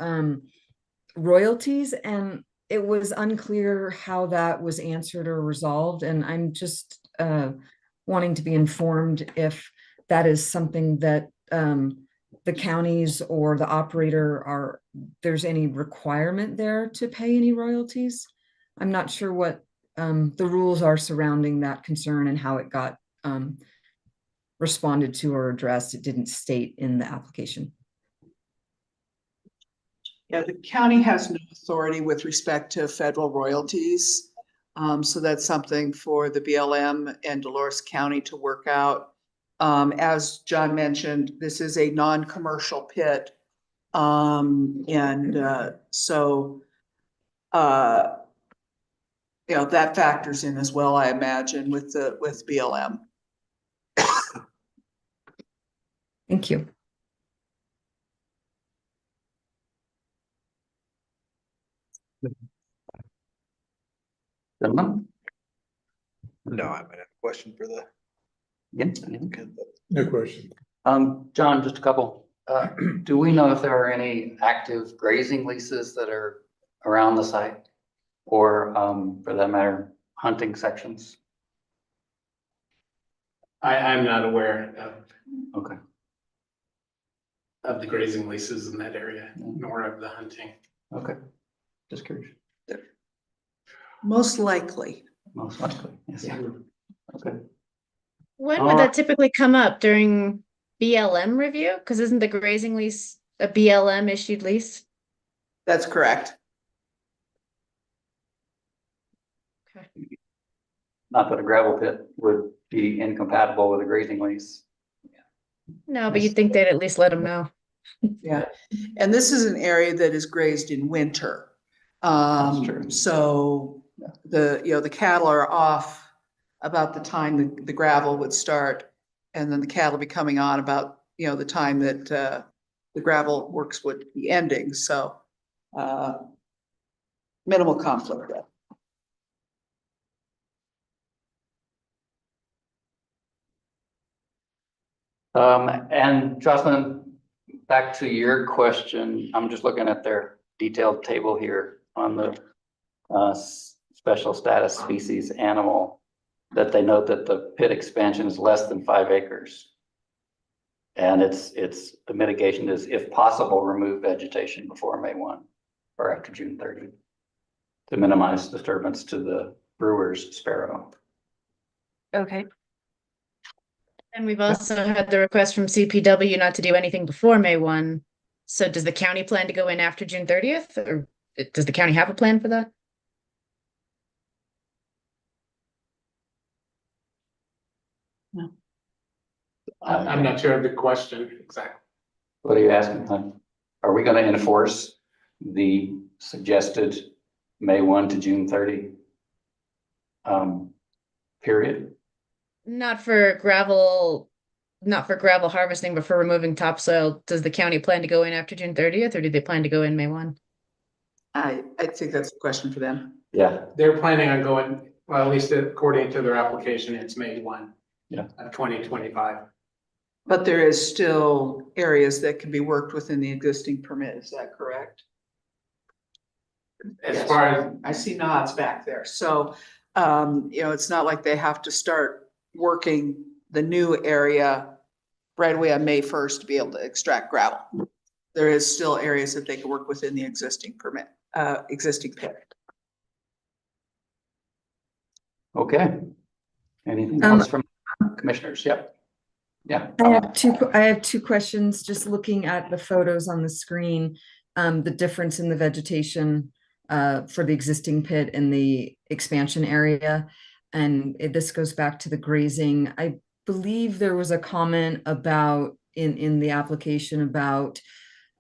[SPEAKER 12] royalties, and it was unclear how that was answered or resolved. And I'm just wanting to be informed if that is something that the counties or the operator there's any requirement there to pay any royalties. I'm not sure what the rules are surrounding that concern and how it got responded to or addressed. It didn't state in the application.
[SPEAKER 6] Yeah, the county has no authority with respect to federal royalties. So that's something for the BLM and Dolores County to work out. As John mentioned, this is a non-commercial pit. So, that factors in as well, I imagine, with BLM.
[SPEAKER 12] Thank you.
[SPEAKER 1] Gentlemen?
[SPEAKER 9] No, I might have a question for the.
[SPEAKER 1] Yes.
[SPEAKER 2] No question.
[SPEAKER 1] John, just a couple. Do we know if there are any active grazing leases that are around the site? Or, for that matter, hunting sections?
[SPEAKER 7] I'm not aware
[SPEAKER 1] Okay.
[SPEAKER 7] of the grazing leases in that area, nor of the hunting.
[SPEAKER 1] Okay. Just curious.
[SPEAKER 6] Most likely.
[SPEAKER 1] Most likely, yes. Okay.
[SPEAKER 8] When
[SPEAKER 1] All
[SPEAKER 8] would
[SPEAKER 1] right.
[SPEAKER 8] that typically come up? During BLM review? Because isn't the grazing lease a BLM issued lease?
[SPEAKER 6] That's correct.
[SPEAKER 1] Not that a gravel pit would be incompatible with a grazing lease.
[SPEAKER 8] No, but you'd think they'd at least let them know.
[SPEAKER 6] Yeah, and this is an area that is grazed in winter.
[SPEAKER 1] That's true.
[SPEAKER 6] So the cattle are off about the time the gravel would start, and then the cattle be coming on about, the time that the gravel works would be ending, so minimal conflict there.
[SPEAKER 1] And Jocelyn, back to your question, I'm just looking at their detailed table here on the special status species animal, that they note that the pit expansion is less than 5 acres. And the mitigation is, if possible, remove vegetation before May 1 or after June 30 to minimize disturbance to the brewer's sparrow.
[SPEAKER 10] Okay.
[SPEAKER 8] And we've also had the request from CPW not to do anything before May 1. So does the county plan to go in after June 30th? Or does the county have a plan for that?
[SPEAKER 7] I'm not sure of the question exactly.
[SPEAKER 1] What are you asking, hon? Are we going to enforce the suggested May 1 to June 30 period?
[SPEAKER 8] Not for gravel harvesting, but for removing topsoil. Does the county plan to go in after June 30th, or do they plan to go in May 1?
[SPEAKER 6] I think that's a question for them.
[SPEAKER 1] Yeah.
[SPEAKER 7] They're planning on going, well, at least according to their application, it's May 1.
[SPEAKER 1] Yeah.
[SPEAKER 7] Of 2025.
[SPEAKER 6] But there is still areas that can be worked within the existing permit, is that correct?
[SPEAKER 7] As
[SPEAKER 6] Yes.
[SPEAKER 7] far as,
[SPEAKER 6] I see nods back there, so, it's not like they have to start working the new area right away on May 1st to be able to extract gravel. There is still areas that they can work within the existing permit, existing pit.
[SPEAKER 1] Okay. Anything else from commissioners? Yep. Yeah.
[SPEAKER 12] I have two questions, just looking at the photos on the screen, the difference in the vegetation for the existing pit and the expansion area. And this goes back to the grazing. I believe there was a comment about in the application about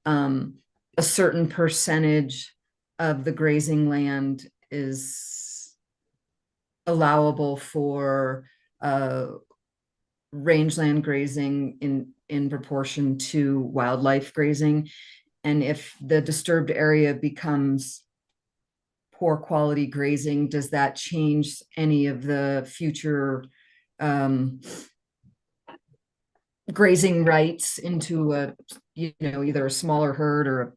[SPEAKER 12] a certain percentage of the grazing land is allowable for rangeland grazing in proportion to wildlife grazing. And if the disturbed area becomes poor quality grazing, does that change any of the future grazing rights into either a smaller herd or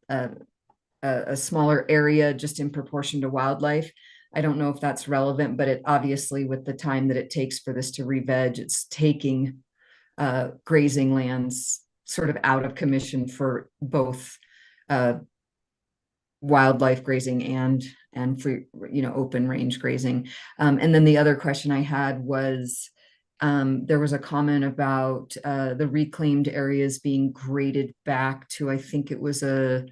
[SPEAKER 12] a smaller area just in proportion to wildlife? I don't know if that's relevant, but it obviously, with the time that it takes for this to re-veg, it's taking grazing lands sort of out of commission for both wildlife grazing and for open range grazing. And then the other question I had was there was a comment about the reclaimed areas being graded back to, I think it was a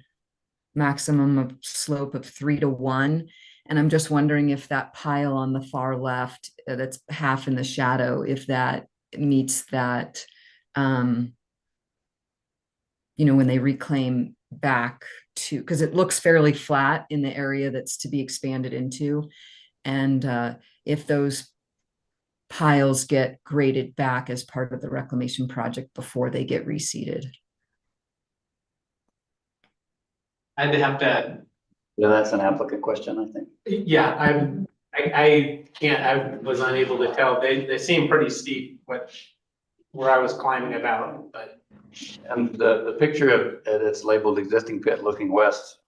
[SPEAKER 12] maximum of slope of 3 to 1. And I'm just wondering if that pile on the far left, that's half in the shadow, if that meets that um, when they reclaim back to, because it looks fairly flat in the area that's to be expanded into. And if those piles get graded back as part of the reclamation project before they get reseeded.
[SPEAKER 7] I'd have to,
[SPEAKER 1] Yeah, that's an applicant question, I think.
[SPEAKER 7] yeah, I can't, I was unable to tell. They seem pretty steep, where I was climbing about, but.
[SPEAKER 1] And the picture of, it's labeled existing pit looking west,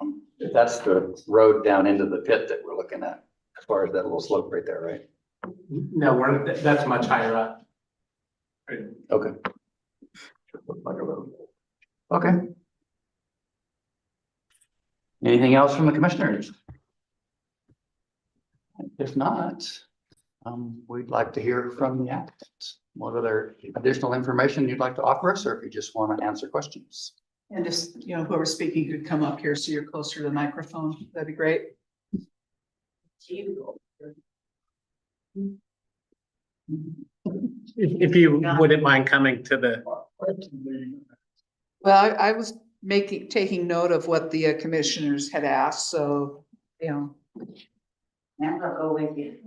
[SPEAKER 1] that's the road down into the pit that we're looking at, as far as that little slope right there, right?
[SPEAKER 7] No, that's much higher up.
[SPEAKER 1] Okay. Looks like a road. Okay. Anything else from the commissioners? If not, we'd like to hear from the applicants. What other additional information you'd like to offer us, or if you just want to answer questions?
[SPEAKER 6] And just, whoever's speaking could come up here so you're closer to the microphone. That'd be great.
[SPEAKER 7] If you wouldn't mind coming to the.
[SPEAKER 6] Well, I was taking note of what the commissioners had asked, so,
[SPEAKER 4] I'm gonna go with you.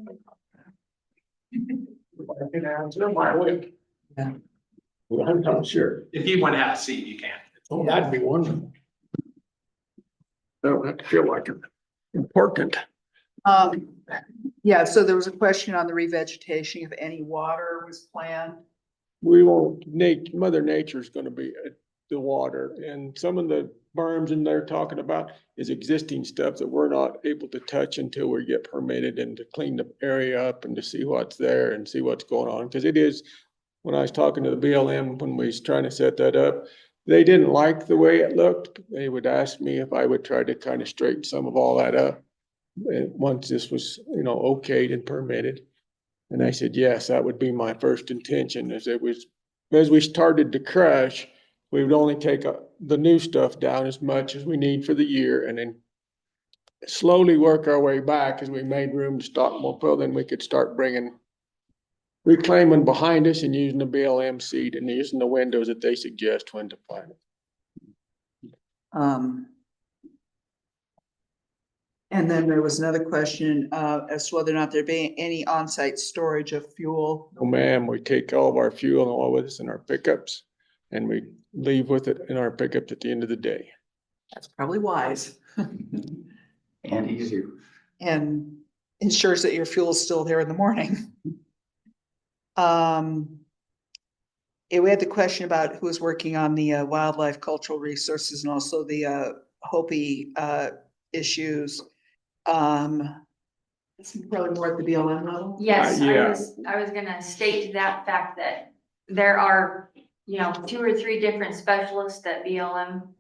[SPEAKER 2] I'm not sure.
[SPEAKER 7] If you want to have a seat, you can.
[SPEAKER 2] Oh, that'd be wonderful. Don't have to feel like I'm important.
[SPEAKER 6] Yeah, so there was a question on the revegetation, if any water was planned.
[SPEAKER 2] We won't, Mother Nature's gonna be the water, and some of the berms in there talking about is existing stuff that we're not able to touch until we get permitted and to clean the area up and to see what's there and see what's going on. Cause it is, when I was talking to the BLM, when we was trying to set that up, they didn't like the way it looked. They would ask me if I would try to kind of straighten some of all that up. And once this was, okayed and permitted. And I said, yes, that would be my first intention, as we started to crush, we would only take the new stuff down as much as we need for the year, and then slowly work our way back as we made room to stock more fill. Then we could start reclaiming behind us and using the BLM seed and using the windows that they suggest when to plant it.
[SPEAKER 6] And then there was another question as to whether or not there be any on-site storage of fuel.
[SPEAKER 2] Oh, ma'am, we take all of our fuel and oil with us in our pickups, and we leave with it in our pickups at the end of the day.
[SPEAKER 6] That's probably wise.
[SPEAKER 1] And easier.
[SPEAKER 6] And ensures that your fuel is still there in the morning. We had the question about who was working on the wildlife cultural resources and also the Hopi issues. It's probably more at the BLM level.
[SPEAKER 5] Yes,
[SPEAKER 2] Yeah.
[SPEAKER 5] I was gonna state that fact that there are, 2 or 3 different specialists that BLM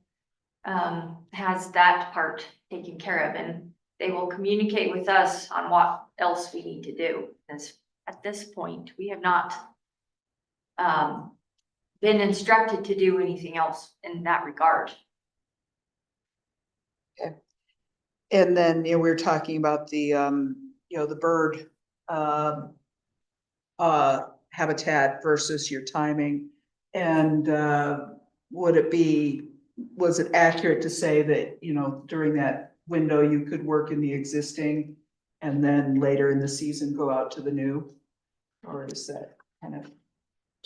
[SPEAKER 5] has that part taken care of, and they will communicate with us on what else we need to do. Because at this point, we have not been instructed to do anything else in that regard.
[SPEAKER 6] Okay. And then, we were talking about the, the bird habitat versus your timing. And was it accurate to say that, during that window, you could work in the existing and then later in the season go out to the new? Or is that kind of?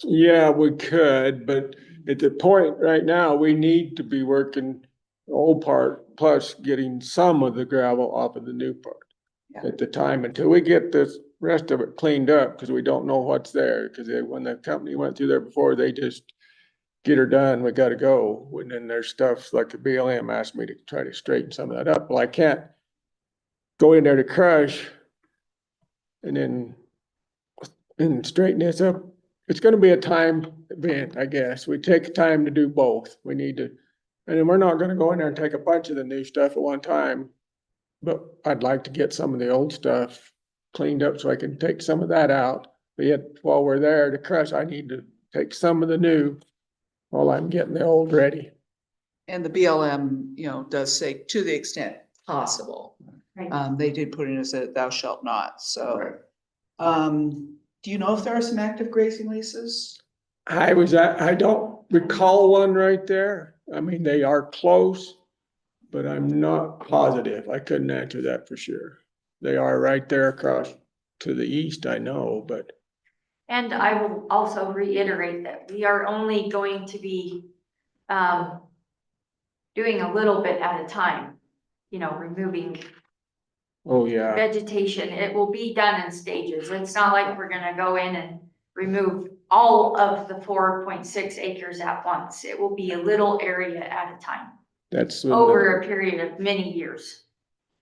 [SPEAKER 2] Yeah, we could, but at the point right now, we need to be working the old part plus getting some of the gravel off of the new part.
[SPEAKER 6] Yeah.
[SPEAKER 2] At the time, until we get this rest of it cleaned up, because we don't know what's there, because when the company went through there before, they just get her done, we gotta go. And then there's stuff like the BLM asked me to try to straighten some of that up. Well, I can't go in there to crush and then straighten this up. It's gonna be a time event, I guess. We take time to do both. We need to, and then we're not gonna go in there and take a bunch of the new stuff at one time. But I'd like to get some of the old stuff cleaned up so I can take some of that out. But yet, while we're there to crush, I need to take some of the new while I'm getting the old ready.
[SPEAKER 6] And the BLM, does say to the extent possible.
[SPEAKER 5] Right.
[SPEAKER 6] They did put in as a thou shalt not, so. Do you know if there are some active grazing leases?
[SPEAKER 2] I don't recall one right there. I mean, they are close, but I'm not positive. I couldn't answer that for sure. They are right there across to the east, I know, but
[SPEAKER 5] And I will also reiterate that we are only going to be, doing a little bit at a time, removing
[SPEAKER 2] oh, yeah.
[SPEAKER 5] vegetation. It will be done in stages. It's not like we're gonna go in and remove all of the 4.6 acres at once. It will be a little area at a time,
[SPEAKER 2] That's
[SPEAKER 5] over a period of many years.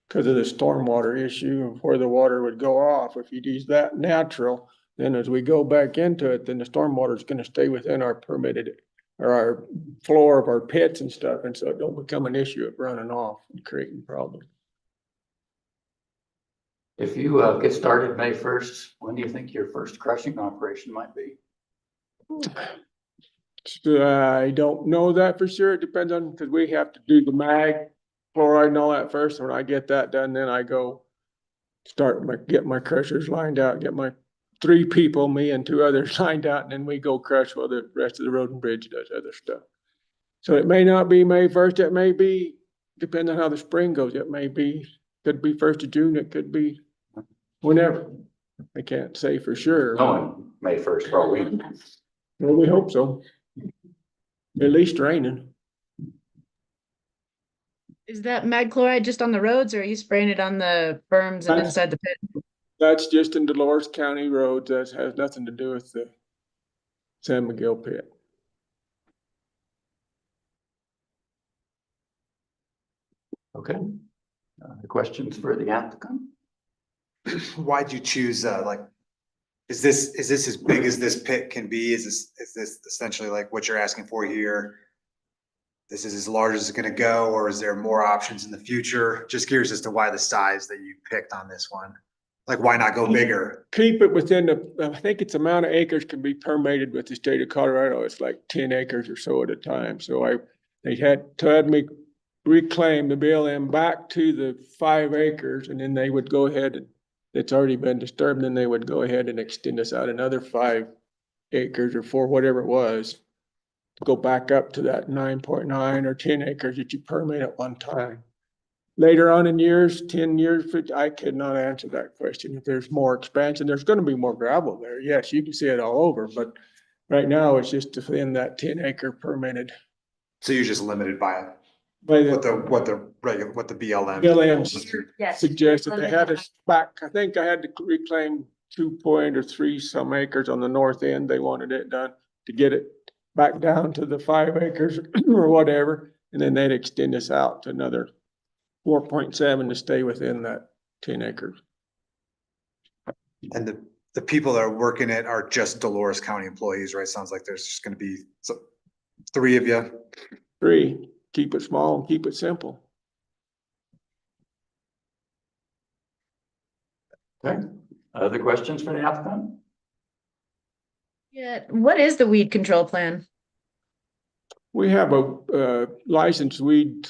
[SPEAKER 2] because of the stormwater issue of where the water would go off. If you use that natural, then as we go back into it, then the stormwater is gonna stay within our permitted or our floor of our pits and stuff, and so it don't become an issue of running off and creating problems.
[SPEAKER 1] If you get started May 1st, when do you think your first crushing operation might be?
[SPEAKER 2] I don't know that for sure. It depends on, because we have to do the mag chloride and all that first. When I get that done, then I go get my crushers lined out, get my 3 people, me and 2 others lined out, and then we go crush while the rest of the road and bridge does other stuff. So it may not be May 1st. It may be, depending on how the spring goes, could be 1st of June. It could be whenever. I can't say for sure.
[SPEAKER 1] Knowing May 1st, probably.
[SPEAKER 2] Well, we hope so. At least raining.
[SPEAKER 8] Is that mag chloride just on the roads, or are you spraying it on the berms and
[SPEAKER 2] That's-
[SPEAKER 8] inside the pit?
[SPEAKER 2] That's just in Dolores County roads. That has nothing to do with the San Miguel pit.
[SPEAKER 1] Okay. The questions for the applicant?
[SPEAKER 9] Why'd you choose, is this as big as this pit can be? Is this essentially like what you're asking for here? This is as large as it's gonna go, or is there more options in the future? Just curious as to why the size that you picked on this one. Like, why not go bigger?
[SPEAKER 2] Keep it within I think it's amount of acres can be permitted with the state of Colorado. It's like 10 acres or so at a time. So they had me reclaim the BLM back to the 5 acres, and then they would go ahead and it's already been disturbed, then they would go ahead and extend us out another 5 acres or 4, whatever it was, to go back up to that 9.9 or 10 acres that you permit at one time. Later on in years, 10 years, I could not answer that question. If there's more expansion, there's gonna be more gravel there. Yes, you can see it all over, but right now it's just within that 10 acre permitted.
[SPEAKER 9] So you're just limited by
[SPEAKER 2] By
[SPEAKER 9] what
[SPEAKER 2] the
[SPEAKER 9] the BLM.
[SPEAKER 2] BLM
[SPEAKER 5] Yes.
[SPEAKER 2] suggested they had us back, I think I had to reclaim 2.3 some acres on the north end. They wanted it done to get it back down to the 5 acres or whatever. And then they'd extend us out to another 4.7 to stay within that 10 acres.
[SPEAKER 9] And the people that are working it are just Dolores County employees, right? Sounds like there's just gonna be 3 of you.
[SPEAKER 2] 3, keep it small and keep it simple.
[SPEAKER 1] Okay. Other questions for the applicant?
[SPEAKER 8] Yeah, what is the weed control plan?
[SPEAKER 2] We have a licensed weed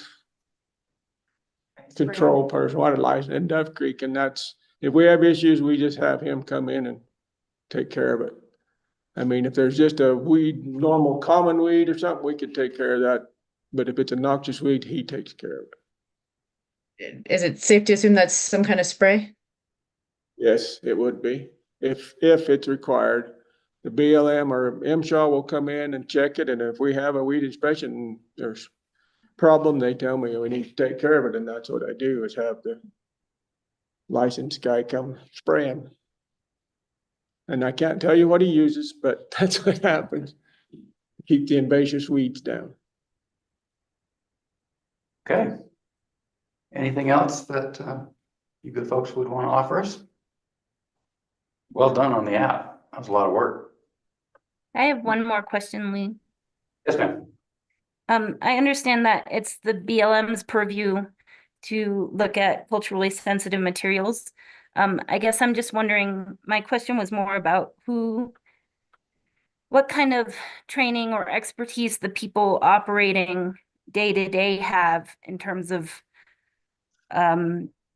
[SPEAKER 2] control person, water license in Dove Creek, and that's, if we have issues, we just have him come in and take care of it. I mean, if there's just a weed, normal common weed or something, we could take care of that. But if it's a noxious weed, he takes care of it.
[SPEAKER 8] Is it safe to assume that's some kind of spray?
[SPEAKER 2] Yes, it would be, if it's required. The BLM or MSHA will come in and check it, and if we have a weed inspection, and there's problem, they tell me we need to take care of it, and that's what I do, is have the licensed guy come spray them. And I can't tell you what he uses, but that's what happens. Keep the invasive weeds down.
[SPEAKER 1] Okay. Anything else that you good folks would want to offer us? Well done on the app. That was a lot of work.
[SPEAKER 10] I have one more question, Lee.
[SPEAKER 1] Yes, ma'am.
[SPEAKER 10] I understand that it's the BLM's purview to look at culturally sensitive materials. I guess I'm just wondering, my question was more about what kind of training or expertise the people operating day to day have in terms of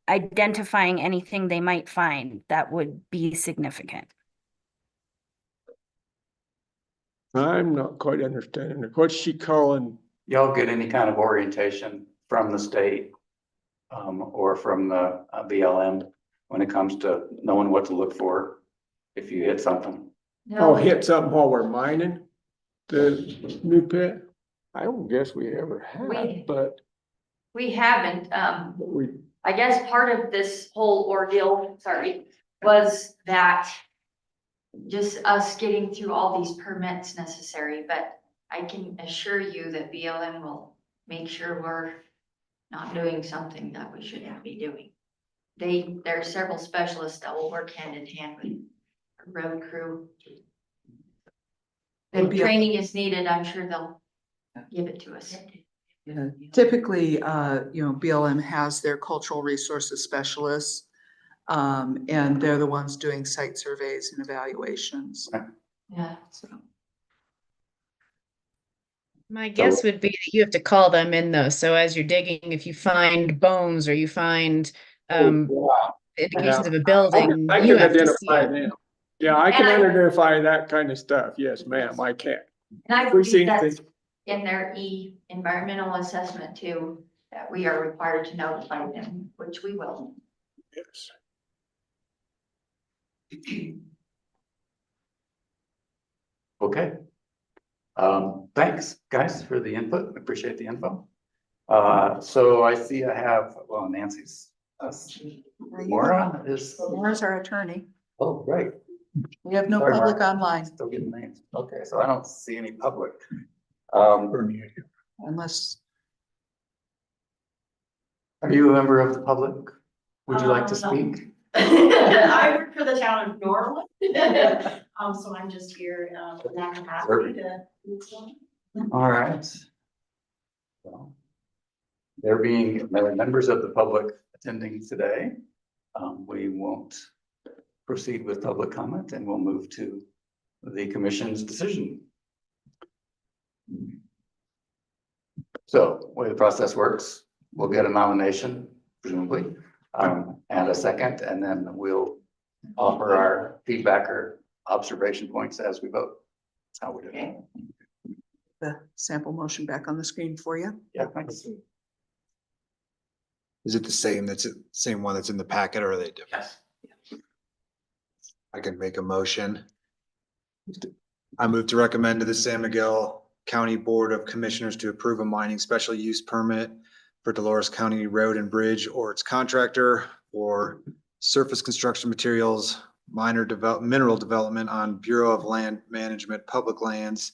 [SPEAKER 10] identifying anything they might find that would be significant.
[SPEAKER 2] I'm not quite understanding it. What's she calling?
[SPEAKER 1] Y'all get any kind of orientation from the state or from the BLM when it comes to knowing what to look for if you hit something?
[SPEAKER 2] Oh,
[SPEAKER 5] No,
[SPEAKER 2] hit something while we're mining the new pit? I don't guess we ever
[SPEAKER 5] We-
[SPEAKER 2] have, but
[SPEAKER 5] we haven't,
[SPEAKER 2] we,
[SPEAKER 5] I guess part of this whole ordeal, sorry, was that just us getting through all these permits necessary, but I can assure you that BLM will make sure we're not doing something that we shouldn't be doing. There are several specialists that will work hand in hand with our road crew. If training is needed, I'm sure they'll give it to us.
[SPEAKER 6] Yeah, typically, BLM has their cultural resources specialists. And they're the ones doing site surveys and evaluations.
[SPEAKER 5] Yeah.
[SPEAKER 6] So,
[SPEAKER 8] My guess would be that you have to call them in though. So as you're digging, if you find bones or you find indications of a building,
[SPEAKER 2] I
[SPEAKER 8] you
[SPEAKER 2] can
[SPEAKER 8] have to see
[SPEAKER 2] identify
[SPEAKER 8] it.
[SPEAKER 2] them. Yeah, I can
[SPEAKER 5] And I-
[SPEAKER 2] identify that kind of stuff. Yes, ma'am, I can.
[SPEAKER 5] And I
[SPEAKER 2] We've
[SPEAKER 5] believe
[SPEAKER 2] seen
[SPEAKER 5] that's
[SPEAKER 2] things.
[SPEAKER 5] in their environmental assessment too, that we are required to notify them, which we will.
[SPEAKER 2] Yes.
[SPEAKER 1] Okay. Thanks, guys, for the input. Appreciate the info. So I see I have, well, Nancy's, Maura is,
[SPEAKER 6] Laura's our attorney.
[SPEAKER 1] oh, great.
[SPEAKER 6] We have no
[SPEAKER 1] Sorry,
[SPEAKER 6] public
[SPEAKER 1] Mark.
[SPEAKER 6] online
[SPEAKER 1] Still getting names. Okay, so I don't see any public.
[SPEAKER 6] unless,
[SPEAKER 1] Are you a member of the public? Would you like to
[SPEAKER 3] No.
[SPEAKER 1] speak?
[SPEAKER 3] I work for the town of Norwood. So I'm just here, in that capacity to.
[SPEAKER 1] All right. Well, there being members of the public attending today, we won't proceed with public comment and we'll move to the commission's decision. So, the way the process works, we'll get a nomination, presumably, and a second, and then we'll offer our feedback or observation points as we vote. That's how we do it.
[SPEAKER 6] the sample motion back on the screen for you.
[SPEAKER 1] Yeah, thanks.
[SPEAKER 9] Is it the same one that's in the packet or are they different?
[SPEAKER 1] Yes.
[SPEAKER 9] I can make a motion. I move to recommend to the San Miguel County Board of Commissioners to approve a mining special use permit for Dolores County Road and Bridge or its contractor or surface construction materials, mineral development on Bureau of Land Management public lands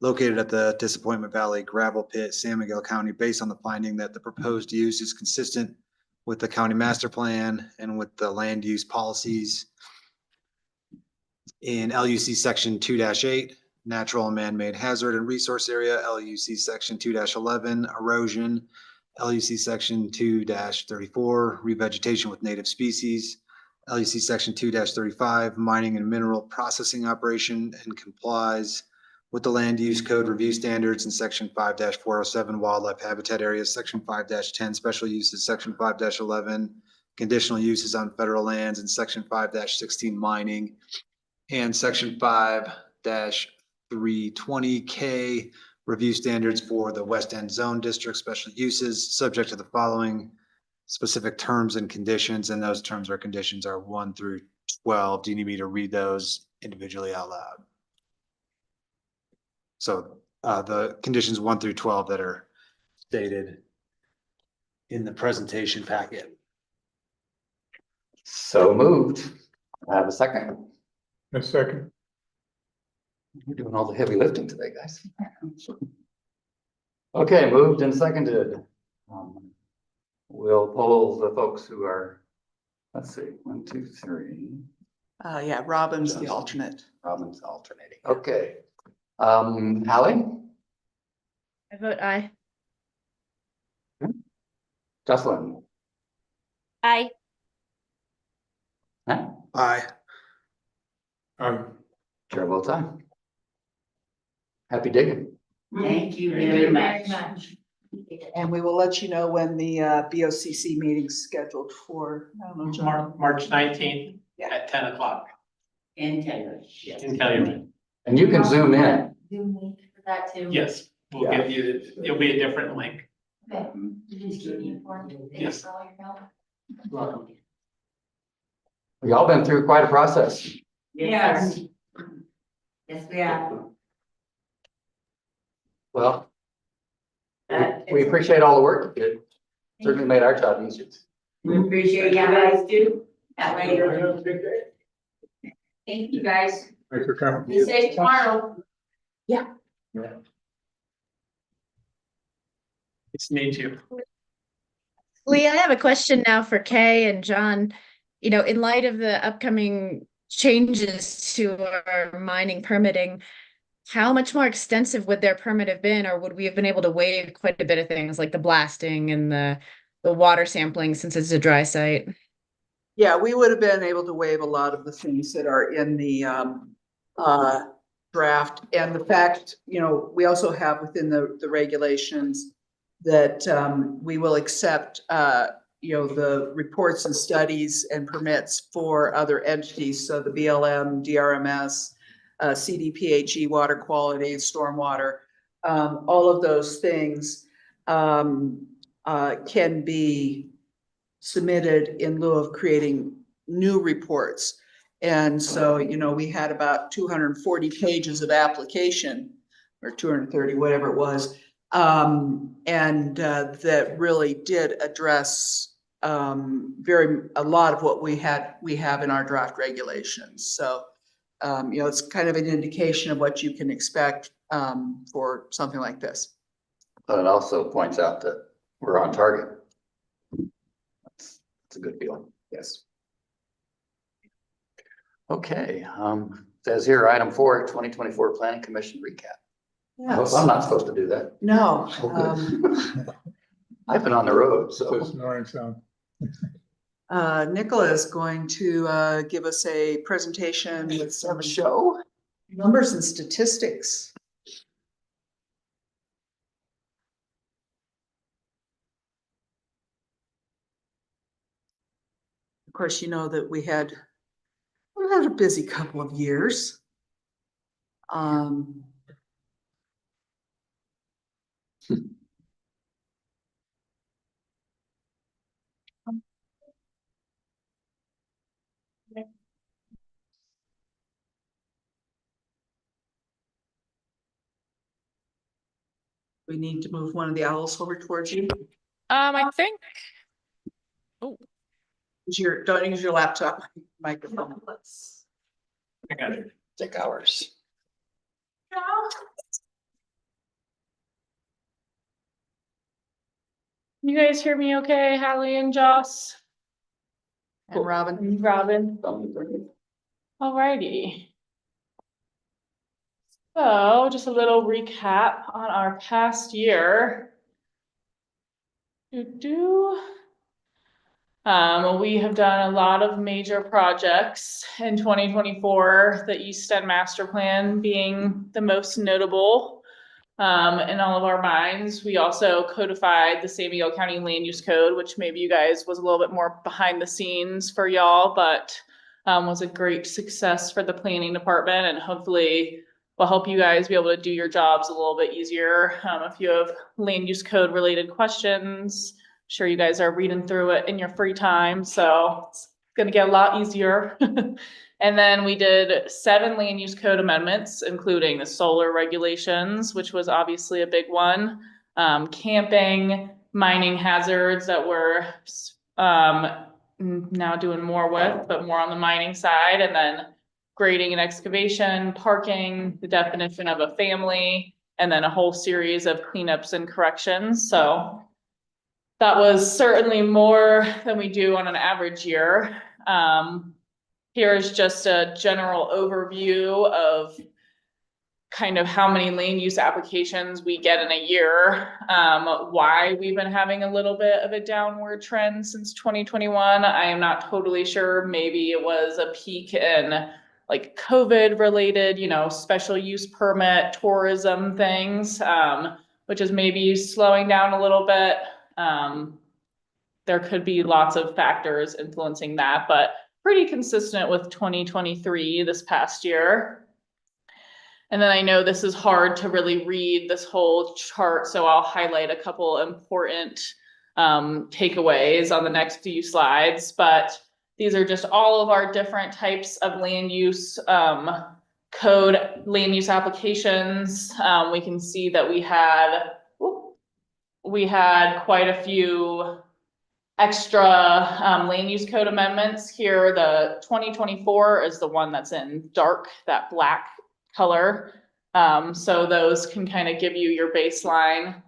[SPEAKER 9] located at the Disappointment Valley Gravel Pit, San Miguel County, based on the finding that the proposed use is consistent with the county master plan and with the land use policies in LUC Section 2-8, Natural and Man-Made Hazard and Resource Area, LUC Section 2-11, Erosion, LUC Section 2-34, Revegetation with Native Species, LUC Section 2-35, Mining and Mineral Processing Operation, and complies with the Land Use Code Review Standards in Section 5-407, Wildlife Habitat Areas, Section 5-10, Special Uses, Section 5-11, Conditional Uses on Federal Lands, and Section 5-16, Mining, and Section 5-320K Review Standards for the West End Zone District Special Uses, subject to the following specific terms and conditions, and those terms or conditions are 1 through 12. Do you need me to read those individually out loud? So the conditions 1 through 12 that are stated in the presentation packet.
[SPEAKER 1] So moved. I have a second.
[SPEAKER 2] A second.
[SPEAKER 1] We're doing all the heavy lifting today, guys. Okay, moved and seconded. We'll poll the folks who are, let's see, 1, 2, 3.
[SPEAKER 6] Yeah, Robin's the alternate.
[SPEAKER 1] Robin's alternating. Okay. Hallie?
[SPEAKER 8] I vote aye.
[SPEAKER 1] Jocelyn?
[SPEAKER 10] Aye.
[SPEAKER 1] Huh?
[SPEAKER 9] Aye.
[SPEAKER 1] Chair votes aye. Happy digging.
[SPEAKER 4] Thank you
[SPEAKER 5] Thank
[SPEAKER 4] very
[SPEAKER 5] you
[SPEAKER 4] much.
[SPEAKER 6] And we will let you know when the BOCC meeting's scheduled for, I don't know, John.
[SPEAKER 7] March 19th at 10 o'clock
[SPEAKER 4] And Taylor.
[SPEAKER 7] in Calumet.
[SPEAKER 1] And you can zoom in.
[SPEAKER 5] Zoom link for that too?
[SPEAKER 7] Yes, we'll
[SPEAKER 1] Yeah.
[SPEAKER 7] give you, it'll be a different link.
[SPEAKER 5] Okay, just keep me informed.
[SPEAKER 7] Yes.
[SPEAKER 5] Thanks for all your help.
[SPEAKER 7] Welcome.
[SPEAKER 1] We all been through quite a process.
[SPEAKER 4] Yes. Yes, we are.
[SPEAKER 1] Well, we appreciate all the work you did. Certainly made our job easier.
[SPEAKER 4] We appreciate you guys too. That way you're.
[SPEAKER 5] Thank you, guys.
[SPEAKER 2] Thanks for coming.
[SPEAKER 5] Be safe tomorrow.
[SPEAKER 7] It's me too.
[SPEAKER 8] Lee, I have a question now for Kay and John. You know, in light of the upcoming changes to our mining permitting, how much more extensive would their permit have been, or would we have been able to waive quite a bit of things like the blasting and the water sampling since it's a dry site?
[SPEAKER 6] Yeah, we would have been able to waive a lot of the things that are in the draft. And the fact, you know, we also have within the regulations that we will accept, you know, the reports and studies and permits for other entities. So the BLM, DRMS, CDPHE, water quality, stormwater, all of those things can be submitted in lieu of creating new reports. And so, you know, we had about 240 pages of application, or 230, whatever it was. That really did address a lot of what we have in our draft regulations. So, you know, it's kind of an indication of what you can expect for something like this.
[SPEAKER 1] But it also points out that we're on target. That's a good feeling.
[SPEAKER 6] Yes.
[SPEAKER 1] Okay, says here, item 4, 2024 Planning Commission recap. I hope I'm not supposed to do that.
[SPEAKER 6] No.
[SPEAKER 1] Oh, good. I've been on the road, so.
[SPEAKER 6] Nicola is going to give us a presentation with some
[SPEAKER 1] show.
[SPEAKER 6] numbers and statistics. Of course, you know that we've had a busy couple of years. We need to move one of the owls over towards you.
[SPEAKER 13] I think.
[SPEAKER 6] Don't use your laptop microphone.
[SPEAKER 7] I got it.
[SPEAKER 1] Take ours.
[SPEAKER 13] You guys hear me okay, Hallie and Joss?
[SPEAKER 6] And Robin.
[SPEAKER 13] And Robin. Alrighty. So just a little recap on our past year. We have done a lot of major projects in 2024, the East End Master Plan being the most notable in all of our minds. We also codified the San Miguel County Land Use Code, which maybe you guys was a little bit more behind the scenes for y'all, but was a great success for the planning department, and hopefully will help you guys be able to do your jobs a little bit easier. If you have land use code related questions, sure you guys are reading through it in your free time, so it's gonna get a lot easier. And then we did 7 land use code amendments, including the solar regulations, which was obviously a big one. Camping, mining hazards that we're now doing more with, but more on the mining side, and then grading and excavation, parking, the definition of a family, and then a whole series of cleanups and corrections. So that was certainly more than we do on an average year. Here's just a general overview of kind of how many land use applications we get in a year, why we've been having a little bit of a downward trend since 2021. I am not totally sure. Maybe it was a peak in like COVID related, you know, special use permit, tourism things, which is maybe slowing down a little bit. There could be lots of factors influencing that, but pretty consistent with 2023 this past year. And then I know this is hard to really read this whole chart, so I'll highlight a couple important takeaways on the next few slides, but these are just all of our different types of land use code, land use applications. We can see that we had quite a few extra land use code amendments here. The 2024 is the one that's in dark, that black color. So those can kind of give you your baseline.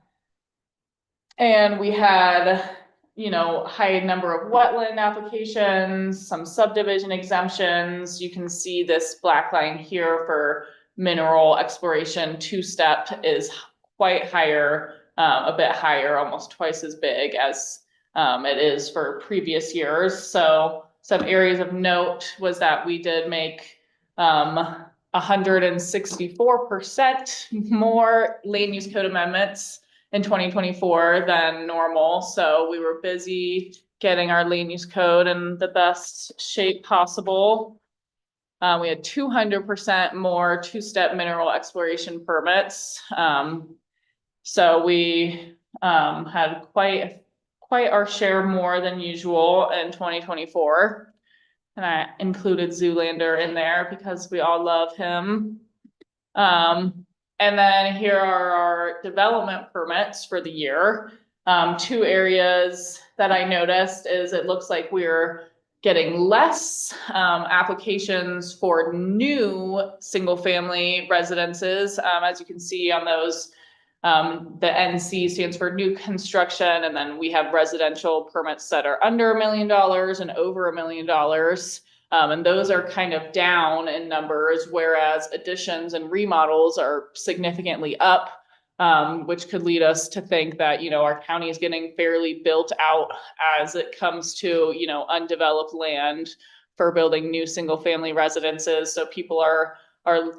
[SPEAKER 13] And we had, you know, high number of wetland applications, some subdivision exemptions. You can see this black line here for mineral exploration. Two-step is quite higher, a bit higher, almost twice as big as it is for previous years. So some areas of note was that we did make 164% more land use code amendments in 2024 than normal. So we were busy getting our land use code in the best shape possible. We had 200% more two-step mineral exploration permits. So we had quite our share more than usual in 2024. And I included Zoolander in there because we all love him. And then here are our development permits for the year. Two areas that I noticed is it looks like we're getting less applications for new single-family residences. As you can see on those, the NC stands for new construction, and then we have residential permits that are under $1 million and over $1 million. And those are kind of down in numbers, whereas additions and remodels are significantly up, which could lead us to think that, you know, our county is getting fairly built out as it comes to, you know, undeveloped land for building new single-family residences. So people are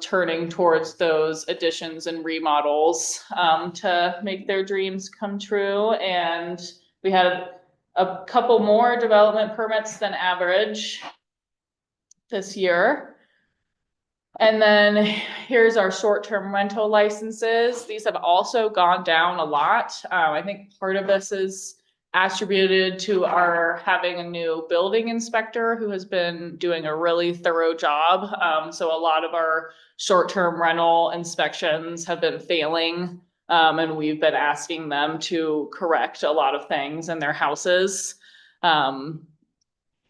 [SPEAKER 13] turning towards those additions and remodels to make their dreams come true. And we had a couple more development permits than average this year. And then here's our short-term rental licenses. These have also gone down a lot. I think part of this is attributed to our having a new building inspector who has been doing a really thorough job. So a lot of our short-term rental inspections have been failing, and we've been asking them to correct a lot of things in their houses.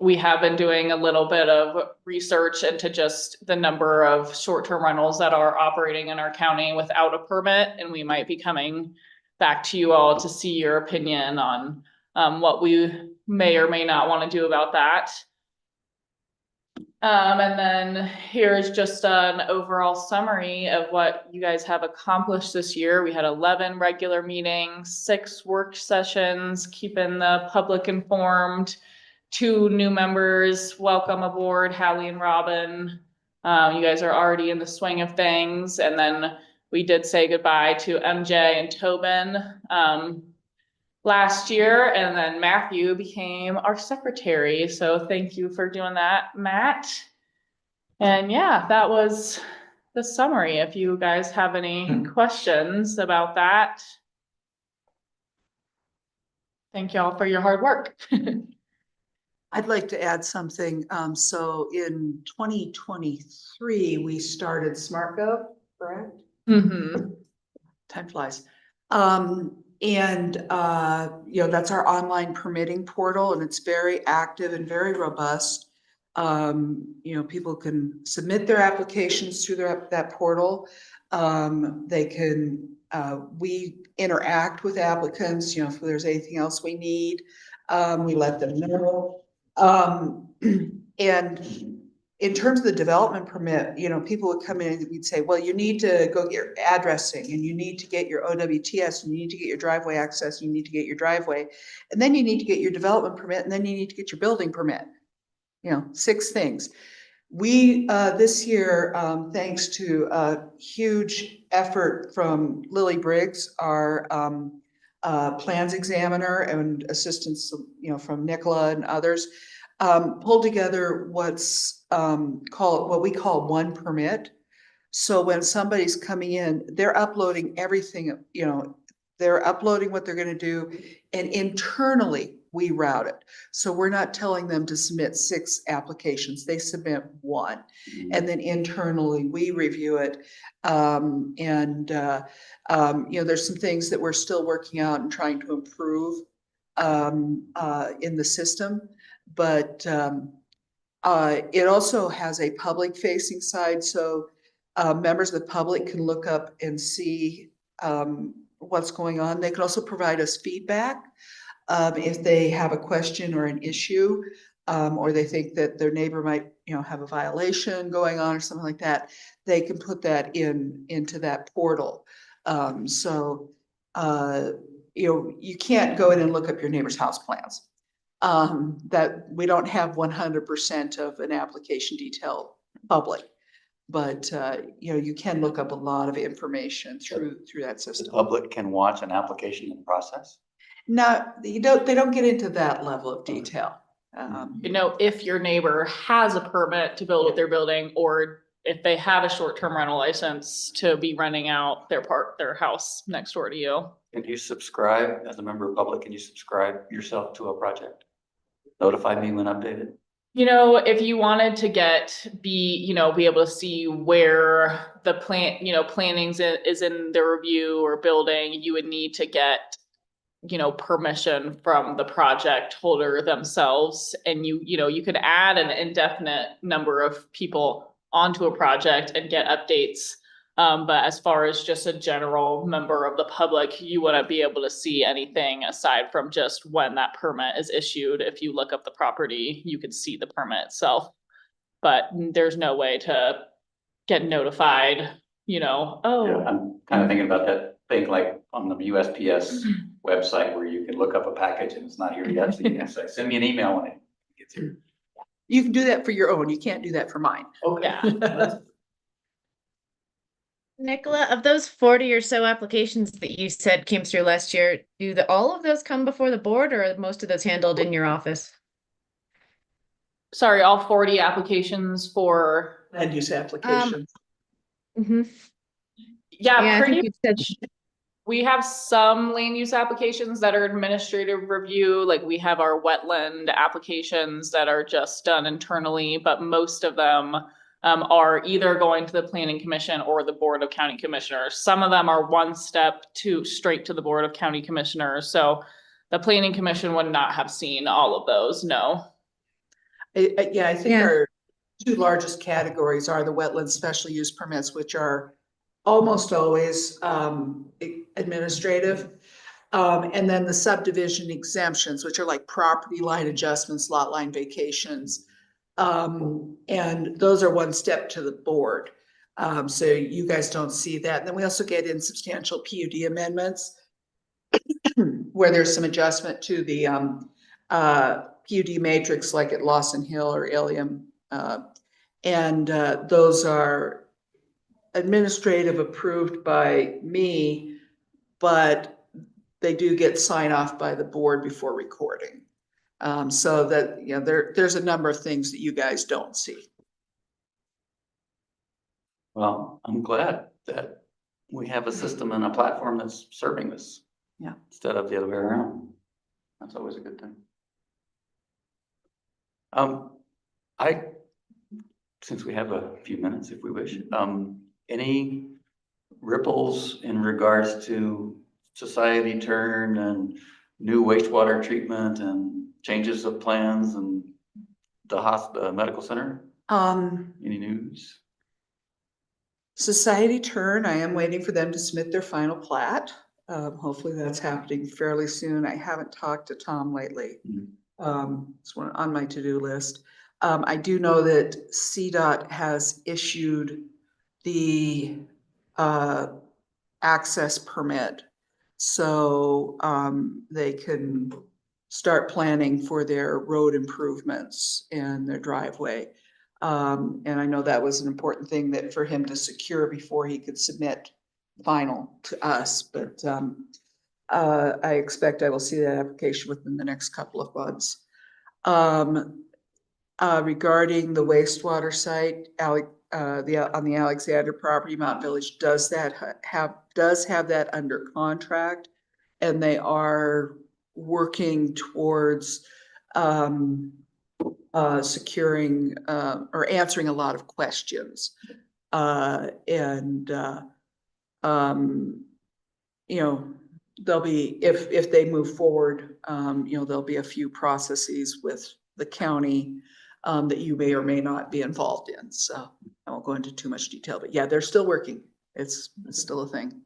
[SPEAKER 13] We have been doing a little bit of research into just the number of short-term rentals that are operating in our county without a permit, and we might be coming back to you all to see your opinion on what we may or may not want to do about that. And then here's just an overall summary of what you guys have accomplished this year. We had 11 regular meetings, 6 work sessions, keeping the public informed, 2 new members, welcome aboard, Hallie and Robin. You guys are already in the swing of things. And then we did say goodbye to MJ and Tobin last year, and then Matthew became our secretary. So thank you for doing that, Matt. And yeah, that was the summary. If you guys have any questions about that. Thank you all for your hard work.
[SPEAKER 6] I'd like to add something. So in 2023, we started SmartGov, correct?
[SPEAKER 13] Mm-hmm.
[SPEAKER 6] Time flies. And you know, that's our online permitting portal, and it's very active and very robust. You know, people can submit their applications through that portal. They can, we interact with applicants, you know, if there's anything else we need, we let them know. And in terms of the development permit, you know, people would come in and we'd say, well, you need to go get your addressing, and you need to get your OWTS, and you need to get your driveway access, and you need to get your driveway, and then you need to get your development permit, and then you need to get your building permit. You know, 6 things. We, this year, thanks to a huge effort from Lily Briggs, our plans examiner, and assistance, you know, from Nicola and others, pulled together what we call one permit. So when somebody's coming in, they're uploading everything, you know, they're uploading what they're gonna do, and internally, we route it. So we're not telling them to submit 6 applications, they submit 1. And then internally, we review it. You know, there's some things that we're still working out and trying to improve in the system. But it also has a public facing side, so members of the public can look up and see what's going on. They can also provide us feedback if they have a question or an issue, or they think that their neighbor might, you know, have a violation going on or something like that. They can put that into that portal. You know, you can't go in and look up your neighbor's house plans. That we don't have 100% of an application detail public, but you know, you can look up a lot of information through that
[SPEAKER 1] The
[SPEAKER 6] system.
[SPEAKER 1] public can watch an application in process.
[SPEAKER 6] No, they don't get into that level of detail.
[SPEAKER 13] You know, if your neighbor has a permit to build what they're building, or if they have a short-term rental license to be renting out their house next door to you.
[SPEAKER 1] Can you subscribe as a member of public? Can you subscribe yourself to a project? Notify me when updated.
[SPEAKER 13] You know, if you wanted to be able to see where the plannings is in the review or building, you would need to get, you know, permission from the project holder themselves. And you could add an indefinite number of people onto a project and get updates. But as far as just a general member of the public, you wouldn't be able to see anything aside from just when that permit is issued. If you look up the property, you could see the permit itself. But there's no way to get notified, you know,
[SPEAKER 1] Yeah, I'm kind of thinking about that thing like on the USPS website where you can look up a package and it's not here yet. So you can say, send me an email when it gets here.
[SPEAKER 6] You can do that for your own. You can't do that for mine.
[SPEAKER 13] Yeah.
[SPEAKER 8] Nicola, of those 40 or so applications that you said came through last year, do all of those come before the board, or are most of those handled in your office?
[SPEAKER 13] Sorry, all 40 applications for.
[SPEAKER 6] Land use applications.
[SPEAKER 13] Yeah,
[SPEAKER 8] I
[SPEAKER 13] pretty
[SPEAKER 8] think you said
[SPEAKER 13] We have some land use applications that are administrative review, like we have our wetland applications that are just done internally, but most of them are either going to the planning commission or the board of county commissioners. Some of them are one step straight to the board of county commissioners. So the planning commission would not have seen all of those, no.
[SPEAKER 6] Yeah, I think our 2 largest categories are the wetland special use permits, which are almost always administrative. And then the subdivision exemptions, which are like property line adjustments, lot line vacations. And those are one step to the board. So you guys don't see that. And then we also get in substantial PUD amendments where there's some adjustment to the PUD matrix like at Lawson Hill or Ilium. Those are administrative approved by me, but they do get sign off by the board before recording. So that, you know, there's a number of things that you guys don't see.
[SPEAKER 1] Well, I'm glad that we have a system and a platform that's serving this.
[SPEAKER 6] Yeah.
[SPEAKER 1] Instead of the other way around. That's always a good thing. Since we have a few minutes, if we wish, any ripples in regards to society turn and new wastewater treatment and changes of plans and the medical center? Any news?
[SPEAKER 6] Society Turn, I am waiting for them to submit their final plat. Hopefully that's happening fairly soon. I haven't talked to Tom lately. It's one on my to-do list. I do know that CDOT has issued the access permit. So they can start planning for their road improvements and their driveway. And I know that was an important thing that for him to secure before he could submit final to us. But I expect I will see that application within the next couple of months. Regarding the wastewater site, on the Alexander property, Mountain Village does have that under contract. And they are working towards, securing, or answering a lot of questions. You know, there'll be, if they move forward, you know, there'll be a few processes with the county that you may or may not be involved in. So I won't go into too much detail, but yeah, they're still working. It's still a thing.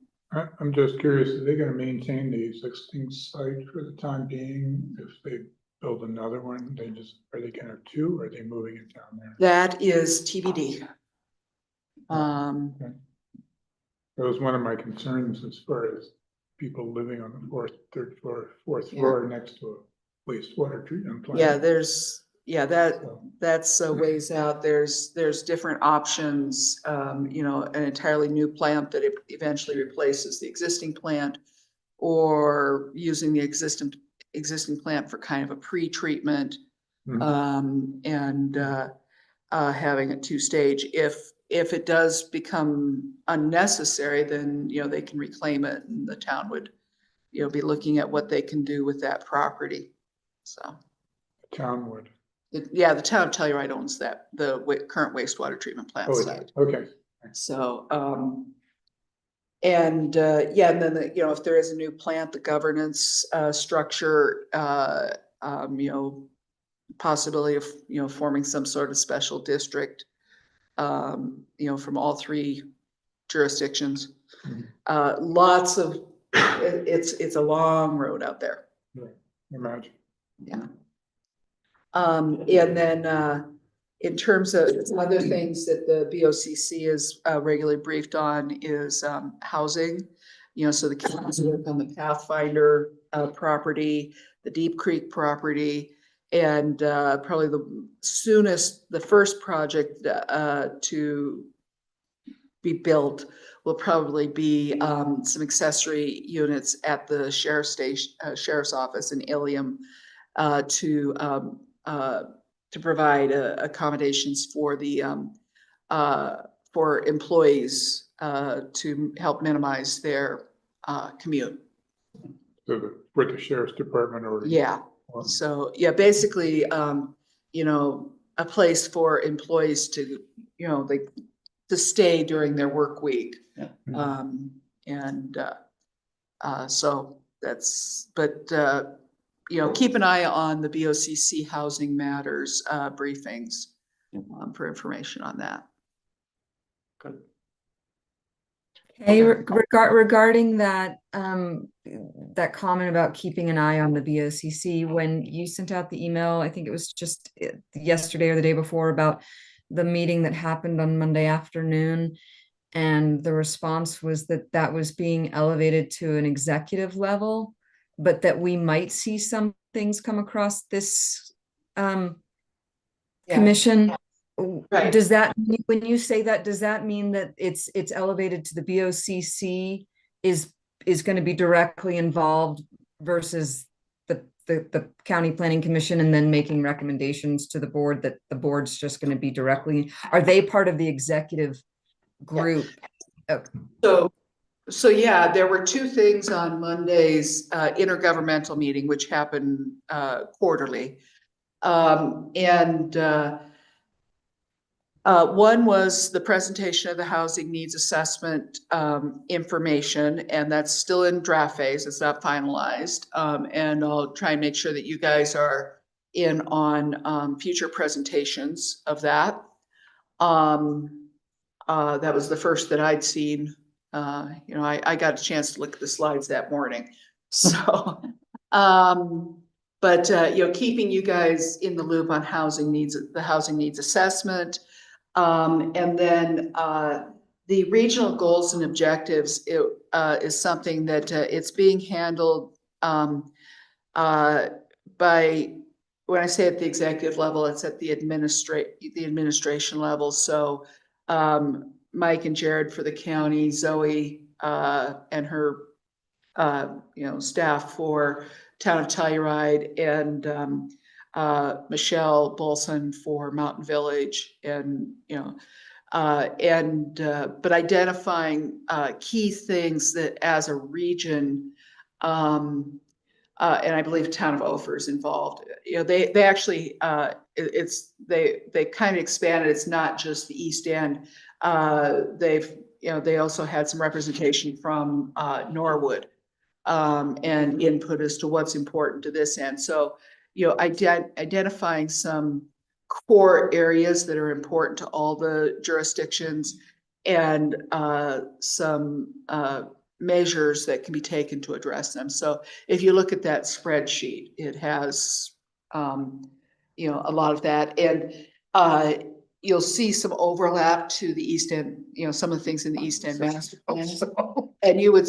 [SPEAKER 14] I'm just curious, are they gonna maintain the existing site for the time being? If they build another one, are they gonna have two, or are they moving it down there?
[SPEAKER 6] That is TBD.
[SPEAKER 14] That was one of my concerns as far as people living on the third floor, fourth floor next to a wastewater treatment plant.
[SPEAKER 6] Yeah, that's a ways out. There's different options, you know, an entirely new plant that eventually replaces the existing plant, or using the existing plant for kind of a pre-treatment, and having a two-stage. If it does become unnecessary, then, you know, they can reclaim it, and the town would, you know, be looking at what they can do with that property. So.
[SPEAKER 14] The town would.
[SPEAKER 6] Yeah, the town of Telluride owns the current wastewater treatment plant site.
[SPEAKER 14] Okay.
[SPEAKER 6] So, and then, you know, if there is a new plant, the governance structure, you know, possibility of, you know, forming some sort of special district, you know, from all three jurisdictions. Lots of, it's a long road out there.
[SPEAKER 14] Right. Imagine.
[SPEAKER 6] Yeah. And then in terms of other things that the BOCC is regularly briefed on is housing. You know, so the counties work on the Pathfinder property, the Deep Creek property, and probably the first project to be built will probably be some accessory units at the sheriff's office in Ilium, to provide accommodations for the for employees to help minimize their commute.
[SPEAKER 14] So with the sheriff's department or?
[SPEAKER 6] Yeah. So yeah, basically, you know, a place for employees to, you know, to stay during their work week. So that's, but you know, keep an eye on the BOCC Housing Matters briefings for information on that.
[SPEAKER 1] Good.
[SPEAKER 12] Hey, regarding that, that comment about keeping an eye on the BOCC, when you sent out the email, I think it was just yesterday or the day before, about the meeting that happened on Monday afternoon, and the response was that that was being elevated to an executive level, but that we might see some things come across this commission.
[SPEAKER 6] Right.
[SPEAKER 12] Does that, when you say that, does that mean that it's elevated to the BOCC is going to be directly involved versus the county planning commission, and then making recommendations to the board that the board's just going to be directly, are they part of the executive group?
[SPEAKER 6] Yeah. So yeah, there were two things on Monday's intergovernmental meeting, which happened quarterly. One was the presentation of the housing needs assessment information, and that's still in draft phase. It's not finalized. And I'll try and make sure that you guys are in on future presentations of that. That was the first that I'd seen. You know, I got a chance to look at the slides that morning. So, but you know, keeping you guys in the loop on the housing needs assessment. And then the regional goals and objectives is something that it's being handled by, when I say at the executive level, it's at the administration level. So Mike and Jared for the county, Zoe and her you know, staff for town of Telluride, and Michelle Bolson for Mountain Village, and you know, But identifying key things that as a region, and I believe town of Ophir is involved. They actually, they kind of expanded. It's not just the East End. They also had some representation from Norwood, and input as to what's important to this end. So, identifying some core areas that are important to all the jurisdictions, and some measures that can be taken to address them. So if you look at that spreadsheet, it has a lot of that, and you'll see some overlap to the East End, some of the things in the East End master plan. And you would,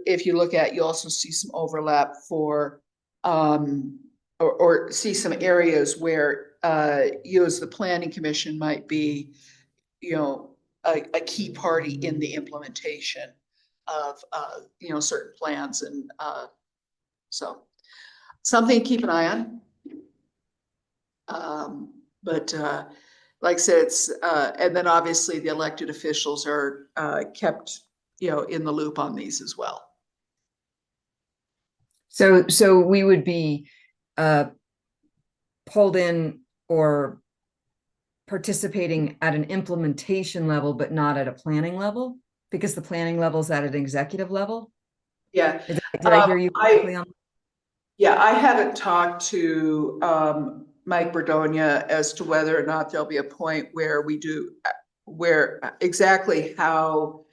[SPEAKER 6] if you look at, you also see some overlap for or see some areas where you as the planning commission might be, a key party in the implementation of certain plans, and so something to keep an eye on. But like I said, it's and then obviously the elected officials are kept in the loop on these as well.
[SPEAKER 12] So we would be pulled in or participating at an implementation level, but not at a planning level, because the planning level is at an executive level?
[SPEAKER 6] Yeah.
[SPEAKER 12] Did I hear you correctly on?
[SPEAKER 6] Yeah, I haven't talked to Mike Berdonia as to whether or not there'll be a point where where exactly how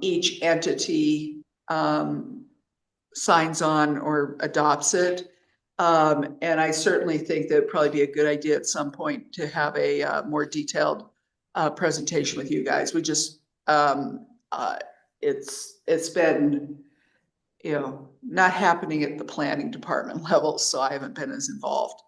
[SPEAKER 6] each entity signs on or adopts it. And I certainly think that it'd probably be a good idea at some point to have a more detailed presentation with you guys. We just, it's been, not happening at the planning department level, so I haven't been as involved.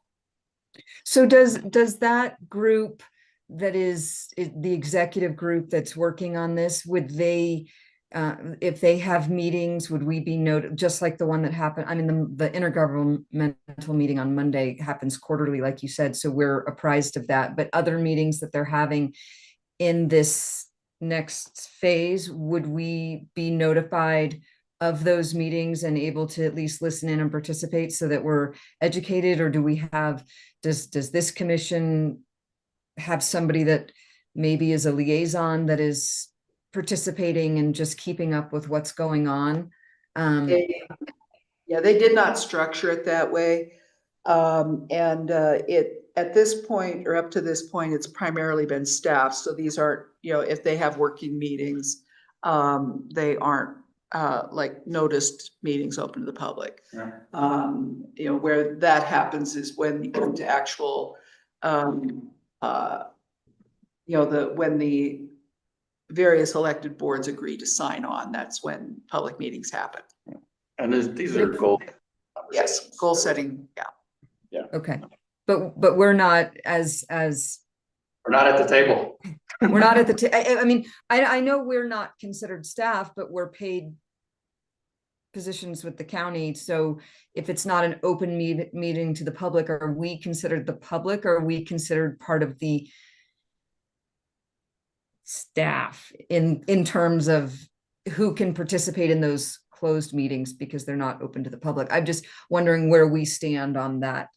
[SPEAKER 12] So does that group that is the executive group that's working on this, would they, if they have meetings, would we be noted, just like the one that happened? I mean, the intergovernmental meeting on Monday happens quarterly, like you said, so we're apprised of that. But other meetings that they're having in this next phase, would we be notified of those meetings and able to at least listen in and participate so that we're educated? Or do we have, does this commission have somebody that maybe is a liaison that is participating and just keeping up with what's going on?
[SPEAKER 6] They did not structure it that way. At this point, or up to this point, it's primarily been staff. So these aren't, if they have working meetings, they aren't like noticed meetings open to the public. Yeah. Where that happens is when you get to actual, when the various elected boards agree to sign on, that's when public meetings happen.
[SPEAKER 1] And these are goals.
[SPEAKER 6] Yes, goal setting,
[SPEAKER 1] Yeah.
[SPEAKER 12] Okay. But we're not as
[SPEAKER 1] We're not at the table.
[SPEAKER 12] we're not at the I mean, I know we're not considered staff, but we're paid positions with the county. So if it's not an open meeting to the public, are we considered the public, or are we considered part of the staff in terms of who can participate in those closed meetings because they're not open to the public? I'm just wondering where we stand on that.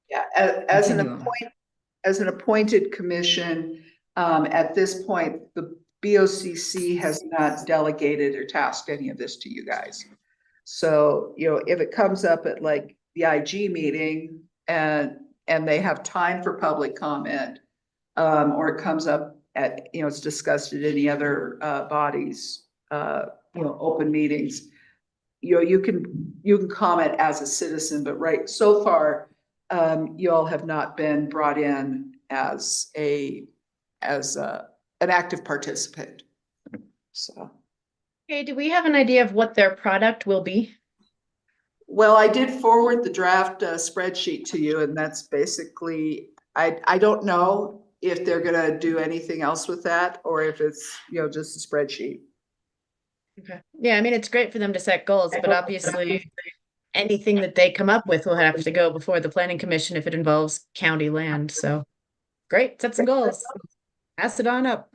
[SPEAKER 6] Yeah, as an appointed commission, at this point, the BOCC has not delegated or tasked any of this to you guys. So, if it comes up at like the IG meeting and they have time for public comment, or it comes up at, it's discussed at any other bodies, open meetings, you can comment as a citizen, but so far, you all have not been brought in as an active participant. So.
[SPEAKER 8] Okay, do we have an idea of what their product will be?
[SPEAKER 6] Well, I did forward the draft spreadsheet to you, and that's basically, I don't know if they're gonna do anything else with that, or if it's, just a spreadsheet.
[SPEAKER 8] Okay. Yeah, I mean, it's great for them to set goals, but obviously anything that they come up with will have to go before the planning commission if it involves county land. So great, set some goals. Pass it on up.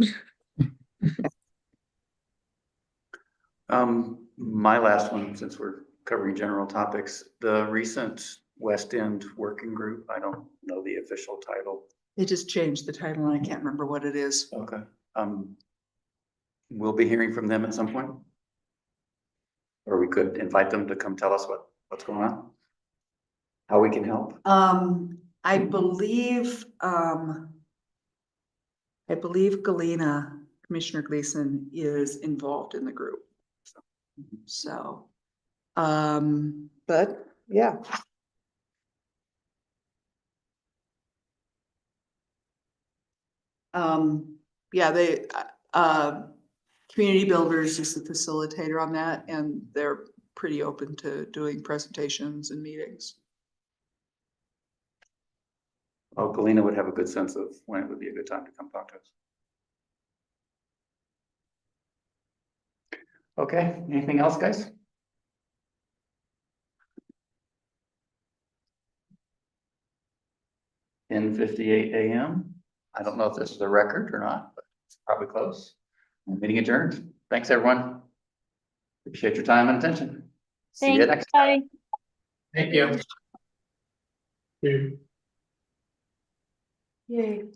[SPEAKER 1] My last one, since we're covering general topics, the recent West End Working Group, I don't know the official title.
[SPEAKER 6] They just changed the title and I can't remember what it is.
[SPEAKER 1] Okay. We'll be hearing from them at some point. Or we could invite them to come tell us what's going on. How we can help.
[SPEAKER 6] I believe Galena, Commissioner Gleason is involved in the group. So, but yeah. Yeah, Community Builders is the facilitator on that, and they're pretty open to doing presentations and meetings.
[SPEAKER 1] Oh, Galena would have a good sense of when it would be a good time to come talk to us. Okay, anything else, guys? (10:58 a.m.) I don't know if this is a record or not, but it's probably close. Meeting adjourned. Thanks, everyone. Appreciate your time and attention. See you
[SPEAKER 10] Thanks,
[SPEAKER 1] next time.
[SPEAKER 10] bye.
[SPEAKER 7] Thank you.
[SPEAKER 14] Okay.
[SPEAKER 6] Yay.